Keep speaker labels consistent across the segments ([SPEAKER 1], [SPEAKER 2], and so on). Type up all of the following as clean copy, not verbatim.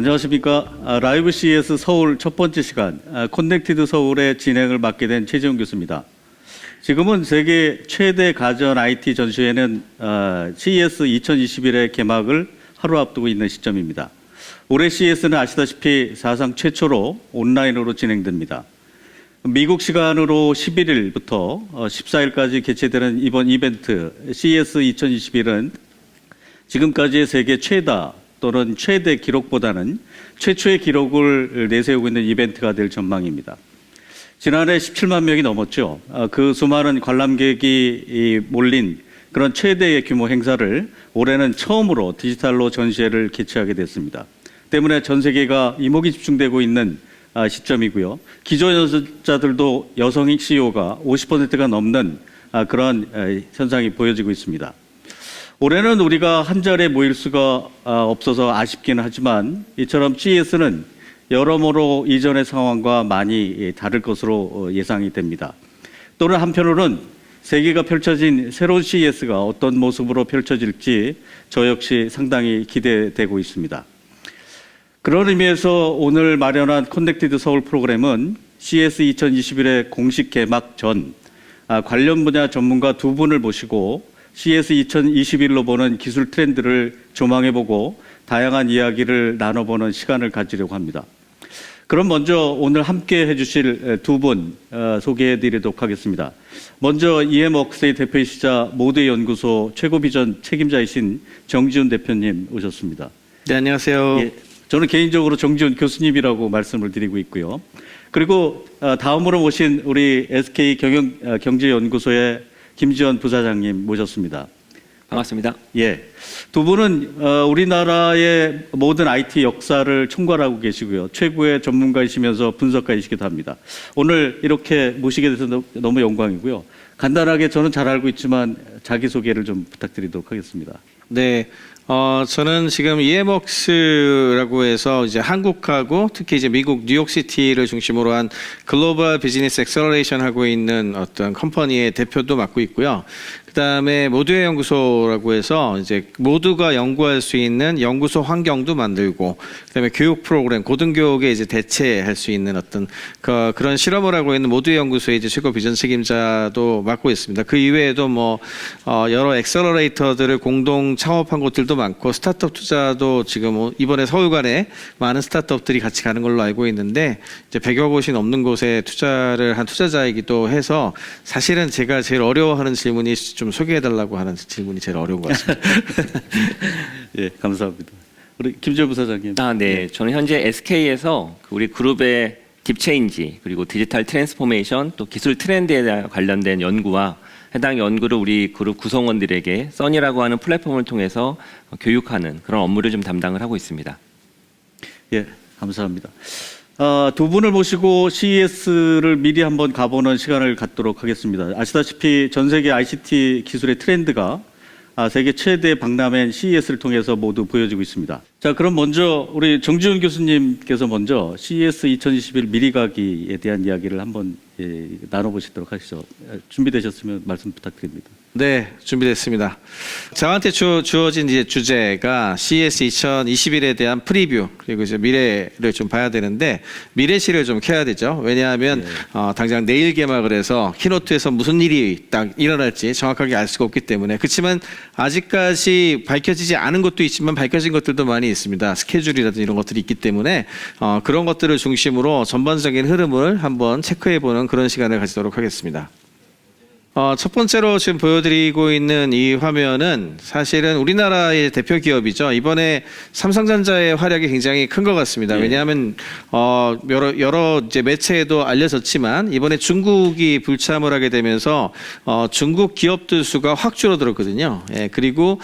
[SPEAKER 1] 안녕하십니까. 라이브 CES 서울 첫 번째 시간 커넥티드 서울의 진행을 맡게 된 최재훈 교수입니다. 지금은 세계 최대 가전 IT 전시회는 CES 2021의 개막을 하루 앞두고 있는 시점입니다. 올해 CES는 아시다시피 사상 최초로 온라인으로 진행됩니다. 미국 시간으로 11일부터 14일까지 개최되는 이번 이벤트 CES 2021은 지금까지의 세계 최다 또는 최대 기록보다는 최초의 기록을 내세우고 있는 이벤트가 될 전망입니다. 지난해 17만 명이 넘었죠. 그 수많은 관람객이 몰린 그런 최대의 규모 행사를 올해는 처음으로 디지털로 전시회를 개최하게 됐습니다. 때문에 전 세계가 이목이 집중되고 있는 시점이고요. 기존 연설자들도 여성 CEO가 50%가 넘는 그런 현상이 보여지고 있습니다. 올해는 우리가 한 자리에 모일 수가 없어서 아쉽기는 하지만 이처럼 CES는 여러모로 이전의 상황과 많이 다를 것으로 예상이 됩니다. 또는 한편으로는 세계가 펼쳐진 새로운 CES가 어떤 모습으로 펼쳐질지 저 역시 상당히 기대되고 있습니다. 그런 의미에서 오늘 마련한 커넥티드 서울 프로그램은 CES 2021의 공식 개막 전 관련 분야 전문가 두 분을 모시고 CES 2021로 보는 기술 트렌드를 조망해보고 다양한 이야기를 나눠보는 시간을 가지려고 합니다. 그럼 먼저 오늘 함께 해주실 두 분 소개해드리도록 하겠습니다. 먼저 EM웍스의 대표이시자 모두의 연구소 최고비전 책임자이신 정지훈 대표님 오셨습니다.
[SPEAKER 2] 네, 안녕하세요.
[SPEAKER 1] 예, 저는 개인적으로 정지훈 교수님이라고 말씀을 드리고 있고요. 그리고 다음으로 모신 우리 SK 경제연구소의 김지원 부사장님 모셨습니다.
[SPEAKER 3] 반갑습니다.
[SPEAKER 1] 예, 두 분은 우리나라의 모든 IT 역사를 총괄하고 계시고요. 최고의 전문가이시면서 분석가이시기도 합니다. 오늘 이렇게 모시게 돼서 너무 영광이고요. 간단하게 저는 잘 알고 있지만 자기소개를 좀 부탁드리도록 하겠습니다.
[SPEAKER 2] 네, 저는 지금 EM웍스라고 해서 이제 한국하고 특히 이제 미국 뉴욕시티를 중심으로 한 글로벌 비즈니스 엑셀러레이션 하고 있는 어떤 컴퍼니의 대표도 맡고 있고요. 그다음에 모두의 연구소라고 해서 이제 모두가 연구할 수 있는 연구소 환경도 만들고 그다음에 교육 프로그램 고등교육에 이제 대체할 수 있는 어떤 그런 실험을 하고 있는 모두의 연구소의 이제 최고 비전 책임자도 맡고 있습니다. 그 이외에도 뭐 여러 엑셀러레이터들을 공동 창업한 곳들도 많고 스타트업 투자도 지금 이번에 서울관에 많은 스타트업들이 같이 가는 걸로 알고 있는데 이제 100여 곳이 넘는 곳에 투자를 한 투자자이기도 해서 사실은 제가 제일 어려워하는 질문이 좀 소개해달라고 하는 질문이 제일 어려운 것 같습니다.
[SPEAKER 1] 예, 감사합니다. 우리 김지원 부사장님.
[SPEAKER 3] 네. 저는 현재 SK에서 우리 그룹의 딥체인지 그리고 디지털 트랜스포메이션 또 기술 트렌드에 관련된 연구와 해당 연구를 우리 그룹 구성원들에게 써니라고 하는 플랫폼을 통해서 교육하는 그런 업무를 좀 담당을 하고 있습니다.
[SPEAKER 1] 예, 감사합니다. 두 분을 모시고 CES를 미리 한번 가보는 시간을 갖도록 하겠습니다. 아시다시피 전 세계 ICT 기술의 트렌드가 세계 최대 박람회 CES를 통해서 모두 보여지고 있습니다. 자, 그럼 먼저 우리 정지훈 교수님께서 먼저 CES 2021 미리 가기에 대한 이야기를 한번 나눠보시도록 하시죠. 준비되셨으면 말씀 부탁드립니다.
[SPEAKER 2] 네, 준비됐습니다. 저한테 주어진 이제 주제가 CES 2021에 대한 프리뷰 그리고 이제 미래를 좀 봐야 되는데 미래시를 좀 켜야 되죠. 왜냐하면 당장 내일 개막을 해서 키노트에서 무슨 일이 딱 일어날지 정확하게 알 수가 없기 때문에 그렇지만 아직까지 밝혀지지 않은 것도 있지만 밝혀진 것들도 많이 있습니다. 스케줄이라든지 이런 것들이 있기 때문에 그런 것들을 중심으로 전반적인 흐름을 한번 체크해보는 그런 시간을 가지도록 하겠습니다. 첫 번째로 지금 보여드리고 있는 이 화면은 사실은 우리나라의 대표 기업이죠. 이번에 삼성전자의 활약이 굉장히 큰 것 같습니다.
[SPEAKER 1] 예.
[SPEAKER 2] 왜냐하면 여러 이제 매체에도 알려졌지만 이번에 중국이 불참을 하게 되면서 중국 기업들 수가 확 줄어들었거든요. 예, 그리고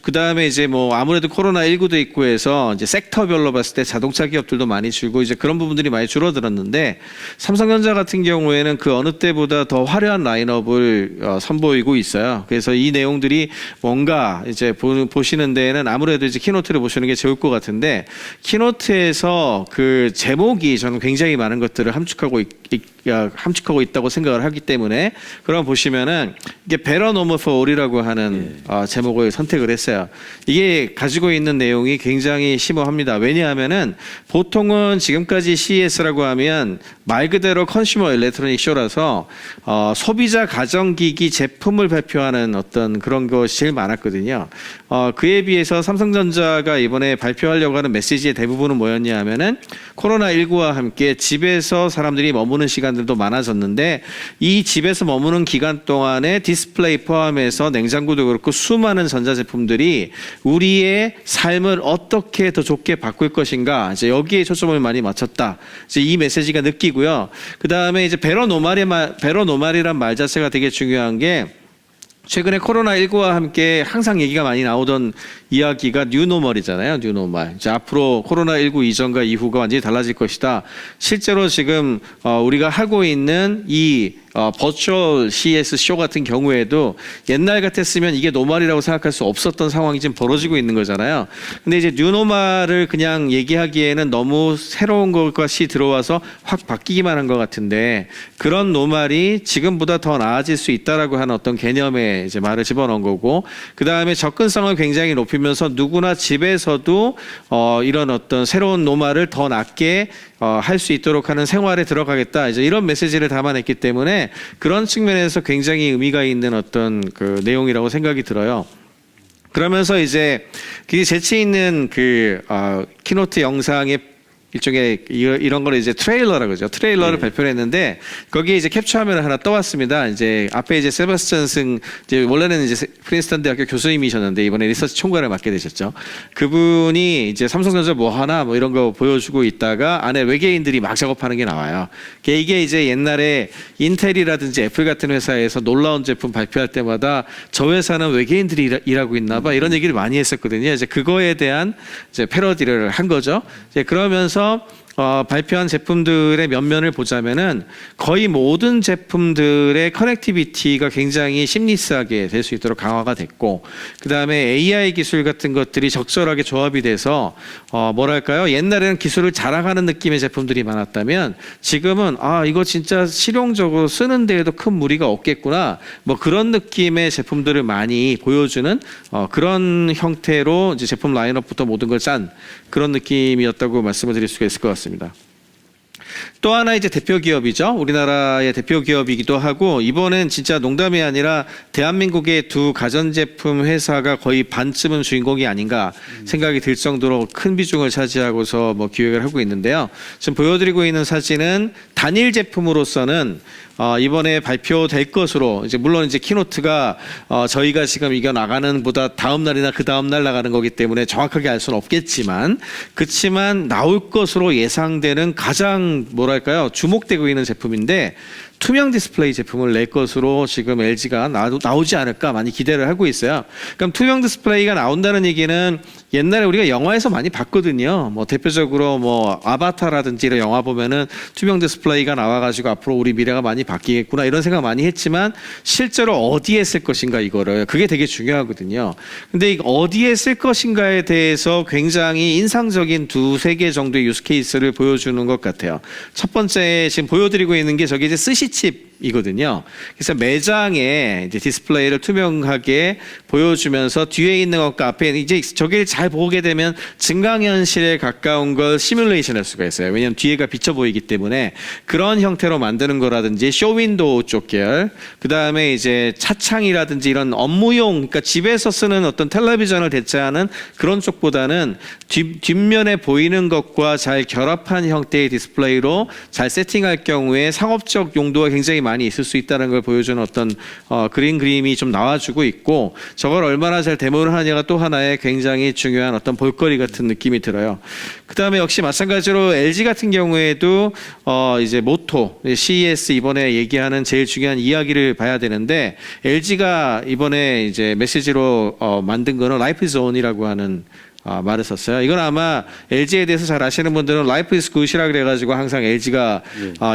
[SPEAKER 2] 그 다음에 이제 뭐 아무래도 코로나19도 있고 해서 이제 섹터별로 봤을 때 자동차 기업들도 많이 줄고 이제 그런 부분들이 많이 줄어들었는데 삼성전자 같은 경우에는 그 어느 때보다 더 화려한 라인 라인업을 선보이고 있어요. 그래서 이 내용들이 뭔가 이제 보시는 데에는 아무래도 이제 키노트를 보시는 게 좋을 것 같은데, 키노트에서 그 제목이 저는 굉장히 많은 것들을 함축하고 있다고 생각을 하기 때문에, 그럼 보시면은 이게 Better Normal for All이라고 하는 제목을 선택을 했어요. 이게 가지고 있는 내용이 굉장히 심오합니다. 왜냐하면은 보통은 지금까지 CES라고 하면 말 그대로 컨슈머 일렉트로닉 쇼라서 소비자 가전기기 제품을 발표하는 어떤 그런 것이 제일 많았거든요. 그에 비해서 삼성전자가 이번에 발표하려고 하는 메시지의 대부분은 뭐였냐 하면은 코로나19와 함께 집에서 사람들이 머무는 시간들도 많아졌는데, 이 집에서 머무는 기간 동안에 디스플레이 포함해서 냉장고도 그렇고 수많은 전자제품들이 우리의 삶을 어떻게 더 좋게 바꿀 것인가, 이제 여기에 초점을 많이 맞췄다. 이제 이 메시지가 느끼고요. 그 다음에 이제 베러노말이란 말 자체가 되게 중요한 게, 최근에 코로나19와 함께 항상 얘기가 많이 나오던 이야기가 뉴노멀이잖아요. 뉴노멀. 이제 앞으로 코로나19 이전과 이후가 완전히 달라질 것이다. 실제로 지금 우리가 하고 있는 이 버추얼 CES 쇼 같은 경우에도 옛날 같았으면 이게 노멀이라고 생각할 수 없었던 상황이 지금 벌어지고 있는 거잖아요. 근데 이제 뉴노멀을 그냥 얘기하기에는 너무 새로운 것이 들어와서 확 바뀌기만 한 것 같은데, 그런 노멀이 지금보다 더 나아질 수 있다라고 하는 어떤 개념에 이제 말을 집어넣은 거고, 그 다음에 접근성을 굉장히 높이면서 누구나 집에서도 이런 어떤 새로운 노멀을 더 낫게 할 수 있도록 하는 생활에 들어가겠다, 이제 이런 메시지를 담아냈기 때문에 그런 측면에서 굉장히 의미가 있는 어떤 그 내용이라고 생각이 들어요. 그러면서 이제 굉장히 재치 있는 그 키노트 영상의 일종의 이런 거를 이제 트레일러라고 그러죠. 트레일러를 발표를 했는데, 거기에 이제 캡처 화면을 하나 떠왔습니다. 이제 앞에 이제 세바스찬슨, 이제 원래는 이제 프린스턴 대학교 교수님이셨는데 이번에 리서치 총괄을 맡게 되셨죠. 그분이 이제 삼성전자 뭐 하나 뭐 이런 거 보여주고 있다가 안에 외계인들이 막 작업하는 게 나와요. 이게 이제 옛날에 인텔이라든지 애플 같은 회사에서 놀라운 제품 발표할 때마다 저 회사는 외계인들이 일하고 있나 봐, 이런 얘기를 많이 했었거든요. 이제 그거에 대한 이제 패러디를 한 거죠. 이제 그러면서 발표한 제품들의 면면을 보자면은 거의 모든 제품들의 커넥티비티가 굉장히 심리스하게 될 수 있도록 강화가 됐고, 그 다음에 AI 기술 같은 것들이 적절하게 조합이 돼서 뭐랄까요, 옛날에는 기술을 자랑하는 느낌의 제품들이 많았다면 지금은 이거 진짜 실용적으로 쓰는 데에도 큰 무리가 없겠구나, 뭐 그런 느낌의 제품들을 많이 보여주는 그런 형태로 이제 제품 라인업부터 모든 걸 짠 그런 느낌이었다고 말씀을 드릴 수가 있을 것 같습니다. 또 하나 이제 대표 기업이죠. 우리나라의 대표 기업이기도 하고, 이번엔 진짜 농담이 아니라 대한민국의 두 가전제품 회사가 거의 반쯤은 주인공이 아닌가 생각이 들 정도로 큰 비중을 차지하고서 뭐 기획을 하고 있는데요. 지금 보여드리고 있는 사진은 단일 제품으로서는 이번에 발표될 것으로, 이제 물론 이제 키노트가 저희가 지금 이겨 나가는 보다 다음 날이나 그 다음 날 나가는 거기 때문에 정확하게 알 수는 없겠지만, 그렇지만 나올 것으로 예상되는 가장 뭐랄까요, 주목되고 있는 제품인데, 투명 디스플레이 제품을 낼 것으로 지금 LG가 나오지 않을까 많이 기대를 하고 있어요. 그럼 투명 디스플레이가 나온다는 얘기는 옛날에 우리가 영화에서 많이 봤거든요. 뭐 대표적으로 뭐 아바타라든지 이런 영화 보면은 투명 디스플레이가 나와가지고 앞으로 우리 미래가 많이 바뀌겠구나 이런 생각 많이 했지만, 실제로 어디에 쓸 것인가, 이거를 그게 되게 중요하거든요. 근데 어디에 쓸 것인가에 대해서 굉장히 인상적인 두세 개 정도의 유스 케이스를 보여주는 것 같아요. 첫 번째 지금 보여드리고 있는 게 저게 이제 스시칩이거든요. 그래서 매장에 이제 디스플레이를 투명하게 보여주면서 뒤에 있는 것과 앞에 이제 저기를 잘 보게 되면 증강현실에 가까운 걸 시뮬레이션 할 수가 있어요. 왜냐하면 뒤에가 비쳐 보이기 때문에 그런 형태로 만드는 거라든지, 쇼윈도우 쪽 계열, 그 다음에 이제 차창이라든지 이런 업무용, 그러니까 집에서 쓰는 어떤 텔레비전을 대체하는 그런 쪽보다는 뒷면에 보이는 것과 잘 결합한 형태의 디스플레이로 잘 세팅할 경우에 상업적 용도가 굉장히 많이 있을 수 있다는 걸 보여주는 어떤 그림이 좀 나와주고 있고, 저걸 얼마나 잘 데모를 하느냐가 또 하나의 굉장히 중요한 어떤 볼거리 같은 느낌이 들어요. 그 다음에 역시 마찬가지로 LG 같은 경우에도 이제 모토 CES 이번에 얘기하는 제일 중요한 이야기를 봐야 되는데, LG가 이번에 이제 메시지로 만든 거는 라이프 존이라고 하는 말을 썼어요. 이건 아마 LG에 대해서 잘 아시는 분들은 Life is good이라 그래가지고 항상 LG가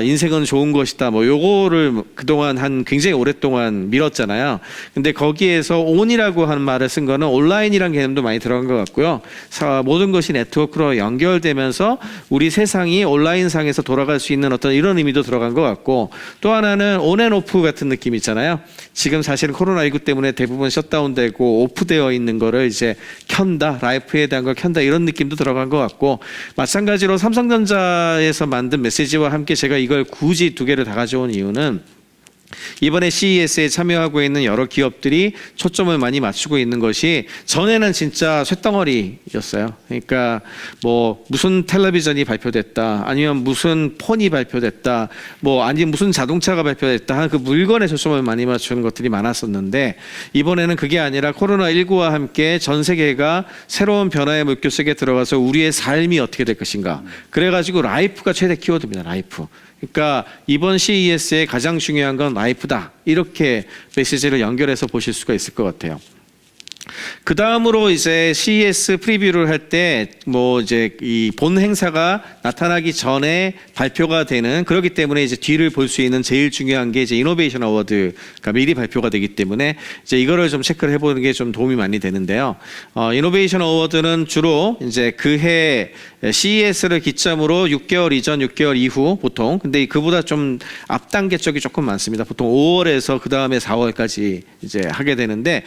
[SPEAKER 2] 인생은 좋은 것이다. 뭐 요거를 그동안 굉장히 오랫동안 밀었잖아요. 근데 거기에서 on이라고 하는 말을 쓴 거는 온라인이란 개념도 많이 들어간 것 같고요. 모든 것이 네트워크로 연결되면서 우리 세상이 온라인상에서 돌아갈 수 있는 어떤 이런 의미도 들어간 것 같고, 또 하나는 온앤오프 같은 느낌 있잖아요. 지금 사실은 코로나19 때문에 대부분 셧다운되고 오프되어 있는 거를 이제 켠다, 라이프에 대한 걸 켠다, 이런 느낌도 들어간 것 같고, 마찬가지로 삼성전자에서 만든 메시지와 함께 제가 이걸 굳이 두 개를 다 가져온 이유는 이번에 CES에 참여하고 있는 여러 기업들이 초점을 많이 맞추고 있는 것이, 전에는 진짜 쇳덩어리였어요. 그러니까 뭐 무슨 텔레비전이 발표됐다, 아니면 무슨 폰이 발표됐다, 뭐 아니면 무슨 자동차가 발표됐다 하는 그 물건에 초점을 많이 맞추는 것들이 많았었는데, 이번에는 그게 아니라 코로나19와 함께 전 세계가 새로운 변화의 물결 속에 들어가서 우리의 삶이 어떻게 될 것인가, 그래가지고 라이프가 최대 키워드입니다. 라이프. 그러니까 이번 CES의 가장 중요한 건 라이프다, 이렇게 메시지를 연결해서 보실 수가 있을 것 같아요. 그 다음으로 이제 CES 프리뷰를 할 때 뭐 이제 이 본 행사가 나타나기 전에 발표가 되는, 그렇기 때문에 이제 뒤를 볼 수 있는 제일 중요한 게 이제 이노베이션 어워드가 미리 발표가 되기 때문에 이제 이거를 좀 체크를 해보는 게 좀 도움이 많이 되는데요. 이노베이션 어워드는 주로 이제 그해 CES를 기점으로 6개월 이전, 6개월 이후 보통, 근데 그보다 좀 앞단계 쪽이 조금 많습니다. 보통 5월에서 그 다음에 4월까지 이제 하게 되는데,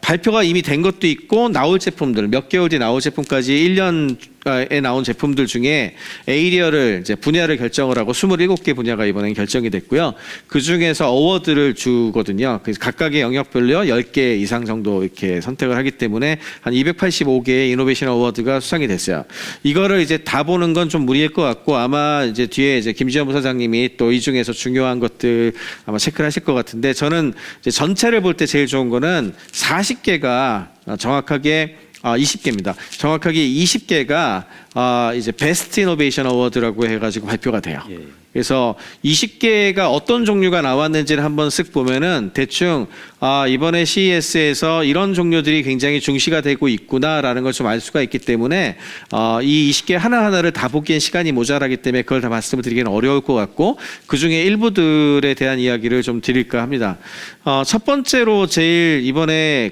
[SPEAKER 2] 발표가 이미 된 것도 있고 나올 제품들, 몇 개월 뒤에 나올 제품까지 1년에 나온 제품들 중에 에이리어를 이제 분야를 결정을 하고 27개 분야가 이번엔 결정이 됐고요. 그 중에서 어워드를 주거든요. 그래서 각각의 영역별로 10개 이상 정도 이렇게 선택을 하기 때문에 한 285개의 이노베이션 어워드가 수상이 됐어요. 이거를 이제 다 보는 건 좀 무리일 것 같고, 아마 이제 뒤에 이제 김지현 부사장님이 또 이 중에서 중요한 것들 아마 체크를 하실 것 같은데, 저는 이제 전체를 볼 때 제일 좋은 거는 40개가 정확하게 20개입니다. 정확하게 20개가 이제 베스트 이노베이션 어워드라고 해가지고 발표가 돼요.
[SPEAKER 1] 예.
[SPEAKER 2] 그래서 20개가 어떤 종류가 나왔는지를 한번 쓱 보면은 대충 이번에 CES에서 이런 종류들이 굉장히 중시가 되고 있구나라는 걸 좀 알 수가 있기 때문에 이 20개 하나하나를 다 보기엔 시간이 모자라기 때문에 그걸 다 말씀을 드리기는 어려울 것 같고, 그 중에 일부들에 대한 이야기를 좀 드릴까 합니다. 첫 번째로 제일 이번에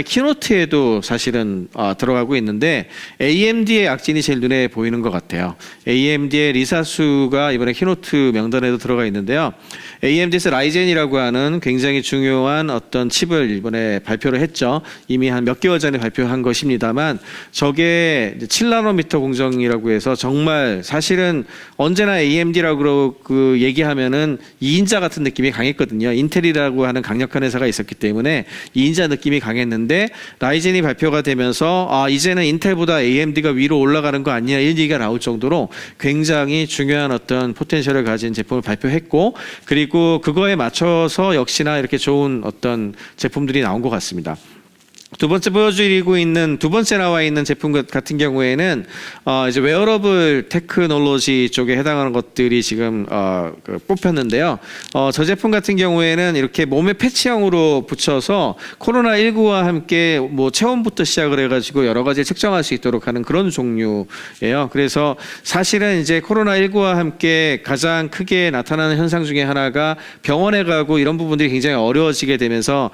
[SPEAKER 2] 키노트에도 사실은 들어가고 있는데, AMD의 악진이 제일 눈에 보이는 것 같아요. AMD의 리사수가 이번에 키노트 명단에도 들어가 있는데요. AMD에서 라이젠이라고 하는 굉장히 중요한 어떤 칩을 이번에 발표를 했죠. 이미 한 몇 개월 전에 발표한 것입니다만, 저게 7나노미터 공정이라고 해서 정말 사실은 언제나 AMD라고 얘기하면은 2인자 같은 느낌이 강했거든요. 인텔이라고 하는 강력한 회사가 있었기 때문에 2인자 느낌이 강했는데, 라이젠이 발표가 되면서 이제는 인텔보다 AMD가 위로 올라가는 거 아니냐, 이런 얘기가 나올 정도로 굉장히 중요한 어떤 포텐셜을 가진 제품을 발표했고, 그리고 그거에 맞춰서 역시나 이렇게 좋은 어떤 제품들이 나온 것 같습니다. 두 번째 보여드리고 있는, 두 번째 나와 있는 제품 같은 경우에는 이제 웨어러블 테크놀로지 쪽에 해당하는 것들이 지금 뽑혔는데요. 저 제품 같은 경우에는 이렇게 몸에 패치형으로 붙여서 코로나19와 함께 뭐 체온부터 시작을 해가지고 여러 가지 측정할 수 있도록 하는 그런 종류예요. 그래서 사실은 이제 코로나19와 함께 가장 크게 나타나는 현상 중에 하나가 병원에 가고 이런 부분들이 굉장히 어려워지게 되면서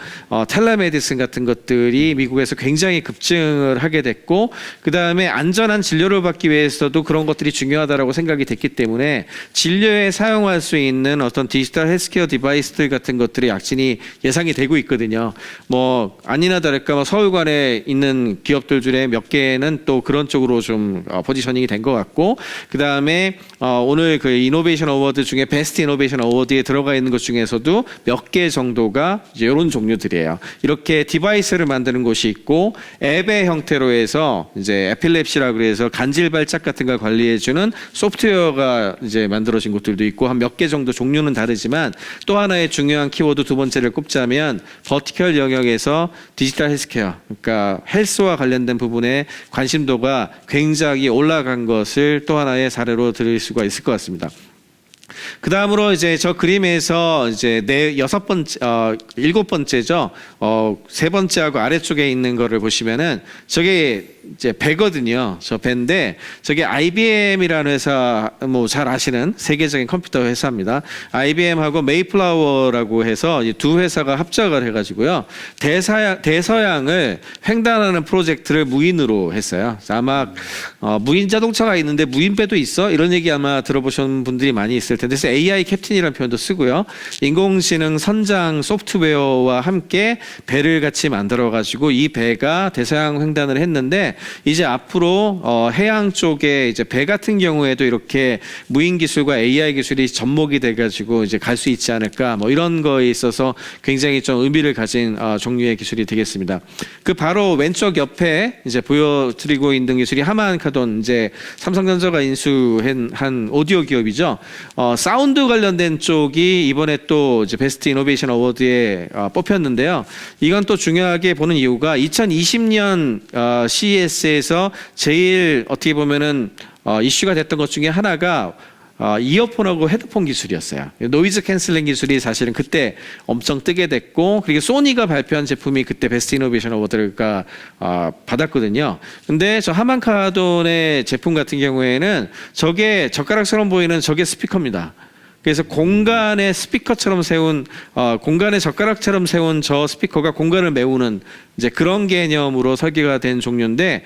[SPEAKER 2] 텔레메디슨 같은 것들이 미국에서 굉장히 급증을 하게 됐고, 그 다음에 안전한 진료를 받기 위해서도 그런 것들이 중요하다라고 생각이 됐기 때문에 진료에 사용할 수 있는 어떤 디지털 헬스케어 디바이스들 같은 것들의 약진이 예상이 되고 있거든요. 뭐 아니나 다를까 뭐 서울관에 있는 기업들 중에 몇 개는 또 그런 쪽으로 좀 포지셔닝이 된 것 같고, 그 다음에 오늘 그 이노베이션 어워드 중에 베스트 이노베이션 어워드에 들어가 있는 것 중에서도 몇 개 정도가 이제 이런 종류들이에요. 이렇게 디바이스를 만드는 곳이 있고, 앱의 형태로 해서 이제 에필랩시라고 해서 간질 발작 같은 걸 관리해주는 소프트웨어가 이제 만들어진 곳들도 있고, 한 몇 개 정도 종류는 다르지만, 또 하나의 중요한 키워드 두 번째를 꼽자면 버티컬 영역에서 디지털 헬스케어, 그러니까 헬스와 관련된 부분에 관심도가 굉장히 올라간 것을 또 하나의 사례로 들을 수가 있을 것 같습니다. 그 다음으로 이제 저 그림에서 이제 일곱 번째죠. 세 번째하고 아래쪽에 있는 거를 보시면은 저게 이제 배거든요. 저 배인데 저게 IBM이라는 회사 뭐 잘 아시는 세계적인 컴퓨터 회사입니다. IBM하고 메이플라워라고 해서 이 두 회사가 합작을 해가지고요. 대서양을 횡단하는 프로젝트를 무인으로 했어요. 아마 무인 자동차가 있는데 무인 배도 있어? 이런 얘기 아마 들어보신 분들이 많이 있을 텐데 그래서 AI 캡틴이라는 표현도 쓰고요. 인공지능 선장 소프트웨어와 함께 배를 같이 만들어가지고 이 배가 대서양 횡단을 했는데 이제 앞으로 해양 쪽에 이제 배 같은 경우에도 이렇게 무인 기술과 AI 기술이 접목이 돼가지고 이제 갈 수 있지 않을까 뭐 이런 거에 있어서 굉장히 좀 의미를 가진 종류의 기술이 되겠습니다. 그 바로 왼쪽 옆에 이제 보여드리고 있는 기술이 하만카돈 이제 삼성전자가 인수한 한 오디오 기업이죠. 사운드 관련된 쪽이 이번에 또 이제 베스트 이노베이션 어워드에 뽑혔는데요. 이건 또 중요하게 보는 이유가 2020년 CES에서 제일 어떻게 보면은 이슈가 됐던 것 중에 하나가 이어폰하고 헤드폰 기술이었어요. 노이즈 캔슬링 기술이 사실은 그때 엄청 뜨게 됐고, 그리고 소니가 발표한 제품이 그때 베스트 이노베이션 어워드가 받았거든요. 근데 저 하만카돈의 제품 같은 경우에는 저게 젓가락처럼 보이는 저게 스피커입니다. 그래서 공간에 스피커처럼 세운 공간에 젓가락처럼 세운 저 스피커가 공간을 메우는 이제 그런 개념으로 설계가 된 종류인데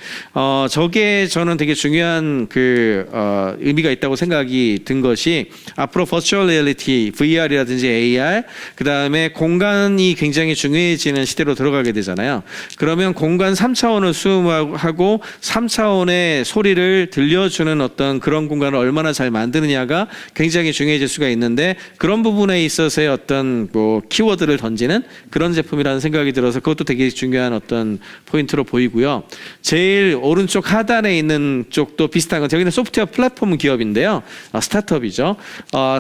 [SPEAKER 2] 저게 저는 되게 중요한 의미가 있다고 생각이 든 것이 앞으로 버추얼 리얼리티, VR이라든지 AR, 그 다음에 공간이 굉장히 중요해지는 시대로 들어가게 되잖아요. 그러면 공간 3차원을 수음하고 3차원의 소리를 들려주는 어떤 그런 공간을 얼마나 잘 만드느냐가 굉장히 중요해질 수가 있는데 그런 부분에 있어서의 어떤 뭐 키워드를 던지는 그런 제품이라는 생각이 들어서 그것도 되게 중요한 어떤 포인트로 보이고요. 제일 오른쪽 하단에 있는 쪽도 비슷한 건 저기는 소프트웨어 플랫폼 기업인데요. 스타트업이죠.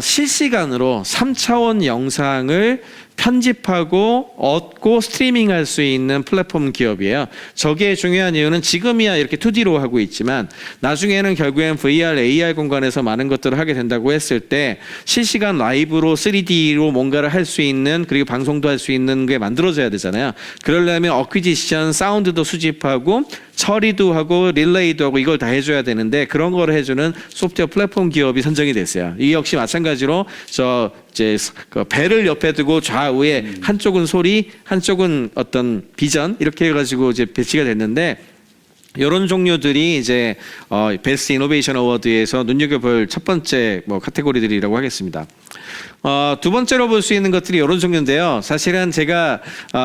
[SPEAKER 2] 실시간으로 3차원 영상을 편집하고 얻고 스트리밍할 수 있는 플랫폼 기업이에요. 저게 중요한 이유는 지금이야 이렇게 2D로 하고 있지만 나중에는 결국엔 VR, AR 공간에서 많은 것들을 하게 된다고 했을 때 실시간 라이브로 3D로 뭔가를 할 수 있는 그리고 방송도 할 수 있는 게 만들어져야 되잖아요. 그러려면 어퀴지션, 사운드도 수집하고 처리도 하고 릴레이도 하고 이걸 다 해줘야 되는데 그런 걸 해주는 소프트웨어 플랫폼 기업이 선정이 됐어요. 이 역시 마찬가지로 그 배를 옆에 두고 좌우에 한쪽은 소리, 한쪽은 어떤 비전 이렇게 해가지고 이제 배치가 됐는데 이런 종류들이 이제 베스트 이노베이션 어워드에서 눈여겨볼 첫 번째 카테고리들이라고 하겠습니다. 두 번째로 볼 수 있는 것들이 이런 종류인데요. 사실은 제가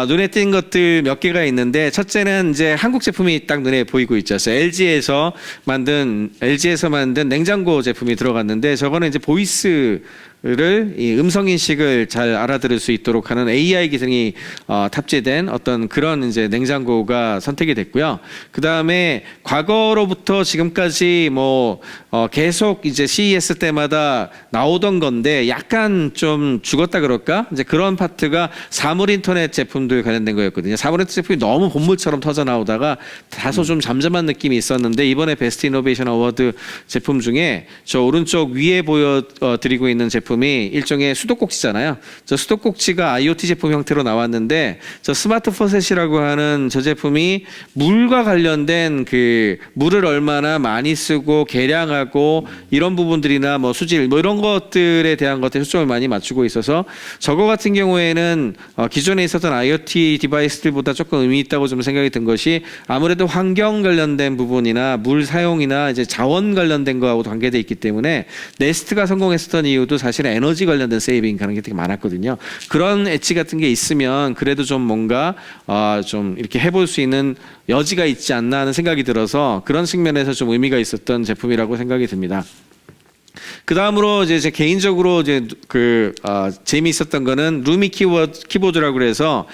[SPEAKER 2] 눈에 띈 것들 몇 개가 있는데 첫째는 이제 한국 제품이 딱 눈에 보이고 있죠. LG에서 만든 냉장고 제품이 들어갔는데 저거는 이제 보이스를 이 음성 인식을 잘 알아들을 수 있도록 하는 AI 기능이 탑재된 어떤 그런 이제 냉장고가 선택이 됐고요. 그 다음에 과거로부터 지금까지 계속 이제 CES 때마다 나오던 건데 약간 좀 죽었다 그럴까? 이제 그런 파트가 사물 인터넷 제품들 관련된 거였거든요. 사물 인터넷 제품이 너무 본물처럼 터져 나오다가 다소 좀 잠잠한 느낌이 있었는데 이번에 베스트 이노베이션 어워드 제품 중에 저 오른쪽 위에 보여드리고 있는 제품이 일종의 수도꼭지잖아요. 저 수도꼭지가 IoT 제품 형태로 나왔는데 저 스마트 포셋이라고 하는 저 제품이 물과 관련된 물을 얼마나 많이 쓰고 계량하고 이런 부분들이나 수질 이런 것들에 대한 것들에 초점을 많이 맞추고 있어서 저거 같은 경우에는 기존에 있었던 IoT 디바이스들보다 조금 의미 있다고 좀 생각이 든 것이 아무래도 환경 관련된 부분이나 물 사용이나 이제 자원 관련된 거하고 관계돼 있기 때문에 네스트가 성공했었던 이유도 사실은 에너지 관련된 세이빙 가는 게 되게 많았거든요. 그런 엣지 같은 게 있으면 그래도 좀 뭔가 좀 이렇게 해볼 수 있는 여지가 있지 않나 하는 생각이 들어서 그런 측면에서 좀 의미가 있었던 제품이라고 생각이 듭니다. 그 다음으로 이제 개인적으로 재미있었던 거는 루미 키보드라고 그래서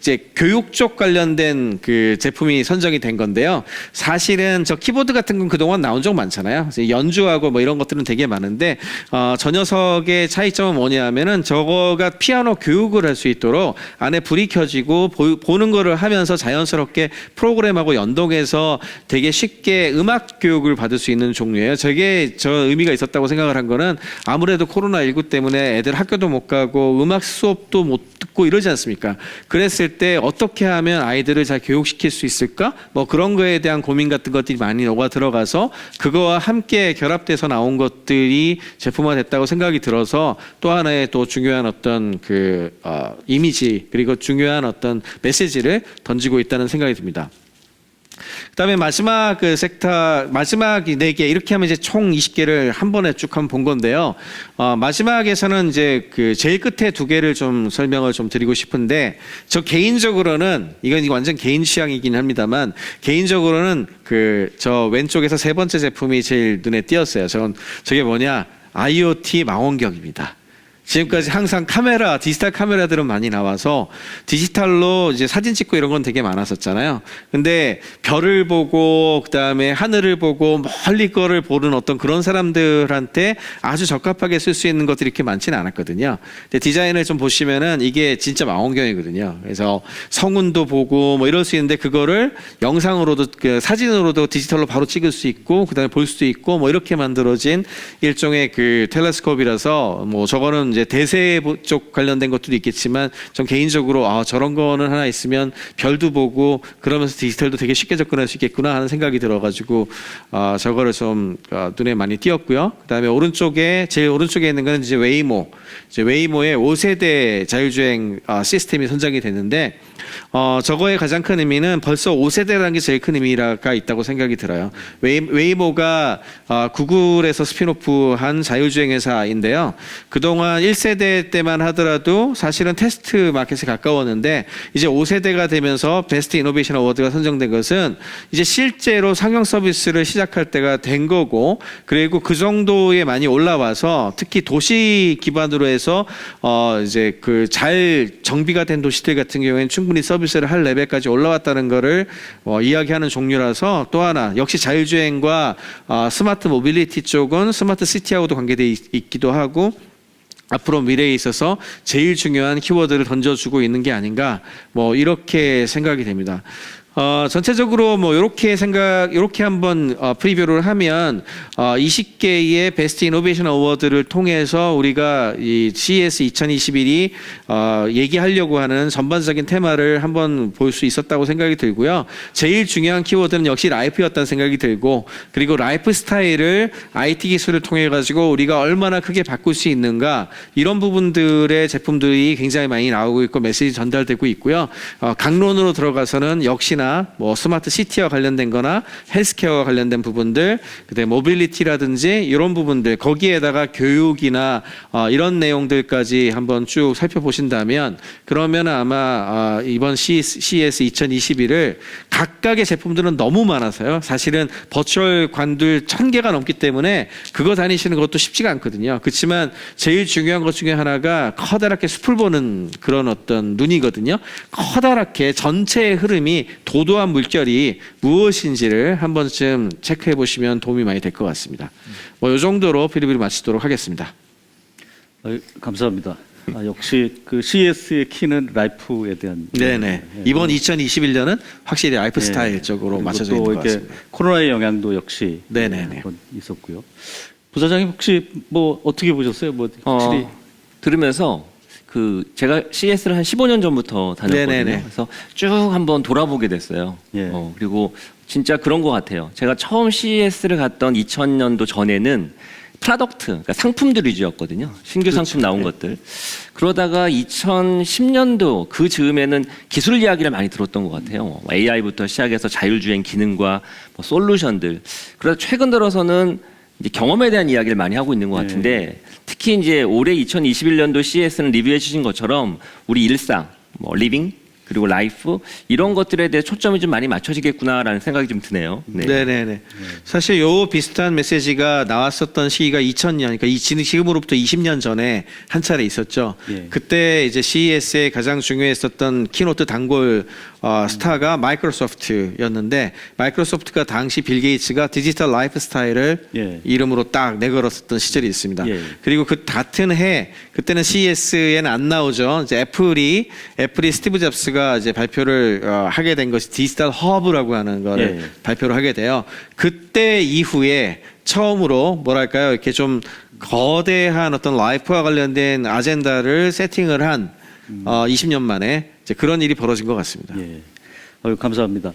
[SPEAKER 2] 이제 교육 쪽 관련된 그 제품이 선정이 된 건데요. 사실은 저 키보드 같은 건 그동안 나온 적 많잖아요. 그래서 연주하고 뭐 이런 것들은 되게 많은데 저 녀석의 차이점은 뭐냐면은 저거가 피아노 교육을 할 수 있도록 안에 불이 켜지고 보는 거를 하면서 자연스럽게 프로그램하고 연동해서 되게 쉽게 음악 교육을 받을 수 있는 종류예요. 저게 저 의미가 있었다고 생각을 한 거는 아무래도 코로나19 때문에 애들 학교도 못 가고 음악 수업도 못 듣고 이러지 않습니까? 그랬을 때 어떻게 하면 아이들을 잘 교육시킬 수 있을까? 뭐 그런 거에 대한 고민 같은 것들이 많이 녹아 들어가서 그거와 함께 결합돼서 나온 것들이 제품화됐다고 생각이 들어서 또 하나의 또 중요한 어떤 그 이미지 그리고 중요한 어떤 메시지를 던지고 있다는 생각이 듭니다. 그다음에 마지막 그 섹터 마지막 4개 이렇게 하면 이제 총 20개를 한 번에 쭉 한번 본 건데요. 마지막에서는 이제 그 제일 끝에 2개를 좀 설명을 좀 드리고 싶은데 저 개인적으로는 이건 완전 개인 취향이긴 합니다만 개인적으로는 그 저 왼쪽에서 3번째 제품이 제일 눈에 띄었어요. 저게 뭐냐? IoT 망원경입니다. 지금까지 항상 디지털 카메라들은 많이 나와서 디지털로 이제 사진 찍고 이런 건 되게 많았었잖아요. 근데 별을 보고 그다음에 하늘을 보고 멀리 거를 보는 어떤 그런 사람들한테 아주 적합하게 쓸 수 있는 것들이 이렇게 많지는 않았거든요. 근데 디자인을 좀 보시면은 이게 진짜 망원경이거든요. 그래서 성운도 보고 뭐 이럴 수 있는데 그거를 영상으로도 그 사진으로도 디지털로 바로 찍을 수 있고 그다음에 볼 수도 있고 뭐 이렇게 만들어진 일종의 그 텔레스콥이라서 뭐 저거는 이제 대세 쪽 관련된 것도 있겠지만 전 개인적으로 저런 거는 하나 있으면 별도 보고 그러면서 디지털도 되게 쉽게 접근할 수 있겠구나 하는 생각이 들어가지고 저거를 좀 눈에 많이 띄었고요. 그다음에 제일 오른쪽에 있는 거는 이제 웨이모의 5세대 자율주행 시스템이 선정이 됐는데 저거의 가장 큰 의미는 벌써 5세대라는 게 제일 큰 의미가 있다고 생각이 들어요. 웨이모가 구글에서 스핀오프한 자율주행 회사인데요. 그동안 1세대 때만 하더라도 사실은 테스트 마켓에 가까웠는데 이제 5세대가 되면서 베스트 이노베이션 어워드가 선정된 것은 이제 실제로 상용 서비스를 시작할 때가 된 거고 그리고 그 정도에 많이 올라와서 특히 도시 기반으로 해서 이제 그 잘 정비가 된 도시들 같은 경우에는 충분히 서비스를 할 레벨까지 올라왔다는 거를 이야기하는 종류라서 또 하나 역시 자율주행과 스마트 모빌리티 쪽은 스마트 시티하고도 관계돼 있기도 하고 앞으로 미래에 있어서 제일 중요한 키워드를 던져주고 있는 게 아닌가 뭐 이렇게 생각이 됩니다. 전체적으로 뭐 이렇게 한번 프리뷰를 하면 20개의 베스트 이노베이션 어워드를 통해서 우리가 이 CES 2021이 얘기하려고 하는 전반적인 테마를 한번 볼 수 있었다고 생각이 들고요. 제일 중요한 키워드는 역시 라이프였다는 생각이 들고 그리고 라이프 스타일을 IT 기술을 통해 가지고 우리가 얼마나 크게 바꿀 수 있는가 이런 부분들의 제품들이 굉장히 많이 나오고 있고 메시지 전달되고 있고요. 강론으로 들어가서는 역시나 뭐 스마트 시티와 관련된 거나 헬스케어와 관련된 부분들 그다음에 모빌리티라든지 이런 부분들 거기에다가 교육이나 이런 내용들까지 한번 쭉 살펴보신다면 그러면 아마 이번 CES 2021을 각각의 제품들은 너무 많아서요. 사실은 버추얼 관들 1000개가 넘기 때문에 그거 다니시는 것도 쉽지가 않거든요. 그렇지만 제일 중요한 것 중에 하나가 커다랗게 숲을 보는 그런 어떤 눈이거든요. 커다랗게 전체의 흐름이 도도한 물결이 무엇인지를 한 번쯤 체크해 보시면 도움이 많이 될 것 같습니다. 뭐 이 정도로 프리뷰를 마치도록 하겠습니다.
[SPEAKER 1] 감사합니다. 역시 그 CES의 키는 라이프에 대한.
[SPEAKER 2] 네네. 이번 2021년은 확실히 라이프 스타일 쪽으로 맞춰져 있는 것 같습니다.
[SPEAKER 1] 코로나의 영향도 역시
[SPEAKER 2] 네네네.
[SPEAKER 1] 있었고요. 부사장님 혹시 뭐 어떻게 보셨어요? 뭐 확실히
[SPEAKER 3] 들으면서 제가 CES를 한 15년 전부터 다녔거든요.
[SPEAKER 2] 네네네.
[SPEAKER 3] 그래서 쭉 한번 돌아보게 됐어요.
[SPEAKER 1] 예.
[SPEAKER 3] 그리고 진짜 그런 것 같아요. 제가 처음 CES를 갔던 2000년도 전에는 프로덕트, 그러니까 상품들 위주였거든요. 신규 상품 나온 것들. 그러다가 2010년도 그 즈음에는 기술 이야기를 많이 들었던 것 같아요. AI부터 시작해서 자율주행 기능과 뭐 솔루션들. 그래서 최근 들어서는 이제 경험에 대한 이야기를 많이 하고 있는 것 같은데 특히 이제 올해 2021년도 CES는 리뷰해 주신 것처럼 우리 일상, 뭐 리빙, 그리고 라이프 이런 것들에 대해 초점이 좀 많이 맞춰지겠구나라는 생각이 좀 드네요.
[SPEAKER 2] 네네네. 사실 요 비슷한 메시지가 나왔었던 시기가 2000년, 그러니까 지금으로부터 20년 전에 한 차례 있었죠.
[SPEAKER 1] 예.
[SPEAKER 2] 그때 이제 CES에 가장 중요했었던 키노트 단골 스타가 마이크로소프트였는데 마이크로소프트가 당시 빌 게이츠가 디지털 라이프 스타일을
[SPEAKER 1] 예.
[SPEAKER 2] 이름으로 딱 내걸었었던 시절이 있습니다.
[SPEAKER 1] 예.
[SPEAKER 2] 그리고 그 같은 해 그때는 CES에는 안 나오죠. 이제 애플이 스티브 잡스가 이제 발표를 하게 된 것이 디지털 허브라고 하는 거를
[SPEAKER 1] 예.
[SPEAKER 2] 발표를 하게 돼요. 그때 이후에 처음으로 뭐랄까요 이렇게 좀 거대한 어떤 라이프와 관련된 아젠다를 세팅을 한 20년 만에 이제 그런 일이 벌어진 것 같습니다.
[SPEAKER 1] 예. 감사합니다.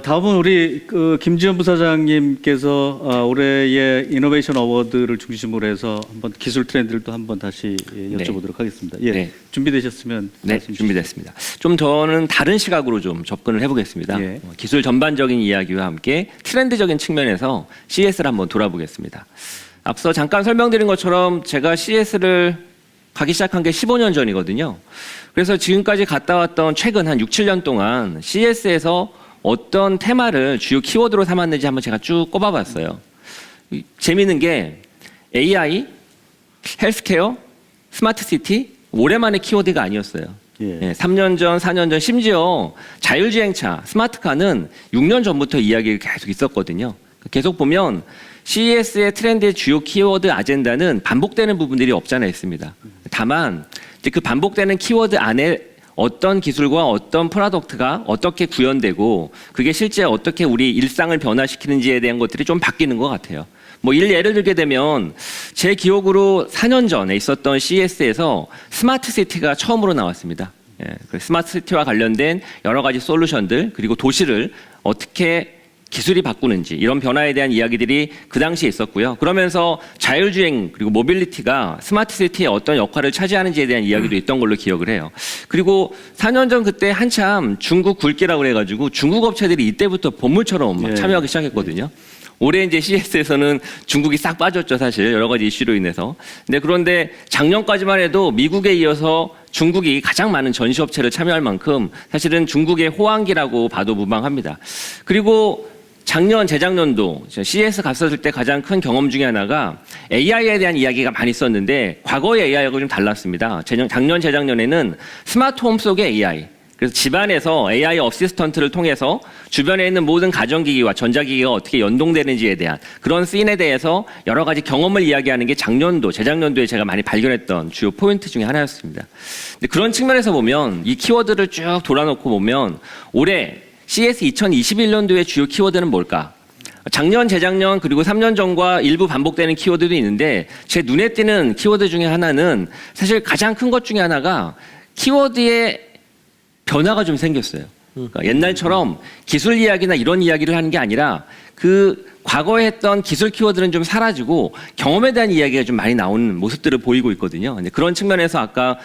[SPEAKER 1] 다음은 우리 김지현 부사장님께서 올해의 이노베이션 어워드를 중심으로 해서 한번 기술 트렌드를 또 한번 다시 여쭤보도록 하겠습니다. 예.
[SPEAKER 3] 네.
[SPEAKER 1] 준비되셨으면
[SPEAKER 3] 네,
[SPEAKER 1] 말씀 주시죠.
[SPEAKER 3] 준비됐습니다. 좀 저는 다른 시각으로 좀 접근을 해보겠습니다.
[SPEAKER 1] 예.
[SPEAKER 3] 기술 전반적인 이야기와 함께 트렌드적인 측면에서 CES를 한번 돌아보겠습니다. 앞서 잠깐 설명드린 것처럼 제가 CES를 가기 시작한 게 15년 전이거든요. 그래서 지금까지 갔다 왔던 최근 한 6, 7년 동안 CES에서 어떤 테마를 주요 키워드로 삼았는지 한번 제가 쭉 꼽아봤어요. 재미있는 게 AI, 헬스케어, 스마트시티 오랜만에 키워드가 아니었어요.
[SPEAKER 1] 예.
[SPEAKER 3] 3년 전, 4년 전, 심지어 자율주행차, 스마트카는 6년 전부터 이야기가 계속 있었거든요. 계속 보면 CES의 트렌드의 주요 키워드 아젠다는 반복되는 부분들이 없잖아 있습니다. 다만 이제 그 반복되는 키워드 안에 어떤 기술과 어떤 프로덕트가 어떻게 구현되고 그게 실제 어떻게 우리 일상을 변화시키는지에 대한 것들이 좀 바뀌는 것 같아요. 뭐 예를 들게 되면 제 기억으로 4년 전에 있었던 CES에서 스마트 시티가 처음으로 나왔습니다. 그 스마트 시티와 관련된 여러 가지 솔루션들 그리고 도시를 어떻게 기술이 바꾸는지 이런 변화에 대한 이야기들이 그 당시에 있었고요. 그러면서 자율주행 그리고 모빌리티가 스마트 시티의 어떤 역할을 차지하는지에 대한 이야기도 있던 걸로 기억을 해요. 그리고 4년 전 그때 한참 중국 굵기라고 그래가지고 중국 업체들이 이때부터 보물처럼 막
[SPEAKER 1] 예.
[SPEAKER 3] 참여하기 시작했거든요. 올해 이제 CES에서는 중국이 싹 빠졌죠, 사실 여러 가지 이슈로 인해서. 그런데 작년까지만 해도 미국에 이어서 중국이 가장 많은 전시 업체를 참여할 만큼 사실은 중국의 호황기라고 봐도 무방합니다. 그리고 작년, 재작년도 CES 갔었을 때 가장 큰 경험 중에 하나가 AI에 대한 이야기가 많이 있었는데 과거의 AI하고 좀 달랐습니다. 작년, 재작년에는 스마트홈 속의 AI, 그래서 집안에서 AI 어시스턴트를 통해서 주변에 있는 모든 가전기기와 전자기기가 어떻게 연동되는지에 대한 그런 씬에 대해서 여러 가지 경험을 이야기하는 게 작년도, 재작년도에 제가 많이 발견했던 주요 포인트 중에 하나였습니다. 근데 그런 측면에서 보면 이 키워드를 쭉 돌아놓고 보면 올해 CES 2021년도의 주요 키워드는 뭘까? 작년, 재작년, 그리고 3년 전과 일부 반복되는 키워드도 있는데 제 눈에 띄는 키워드 중에 하나는 사실 가장 큰 것 중에 하나가 키워드의 변화가 좀 생겼어요. 그러니까 옛날처럼 기술 이야기나 이런 이야기를 하는 게 아니라 그 과거에 했던 기술 키워드는 좀 사라지고 경험에 대한 이야기가 좀 많이 나오는 모습들을 보이고 있거든요. 그런 측면에서 아까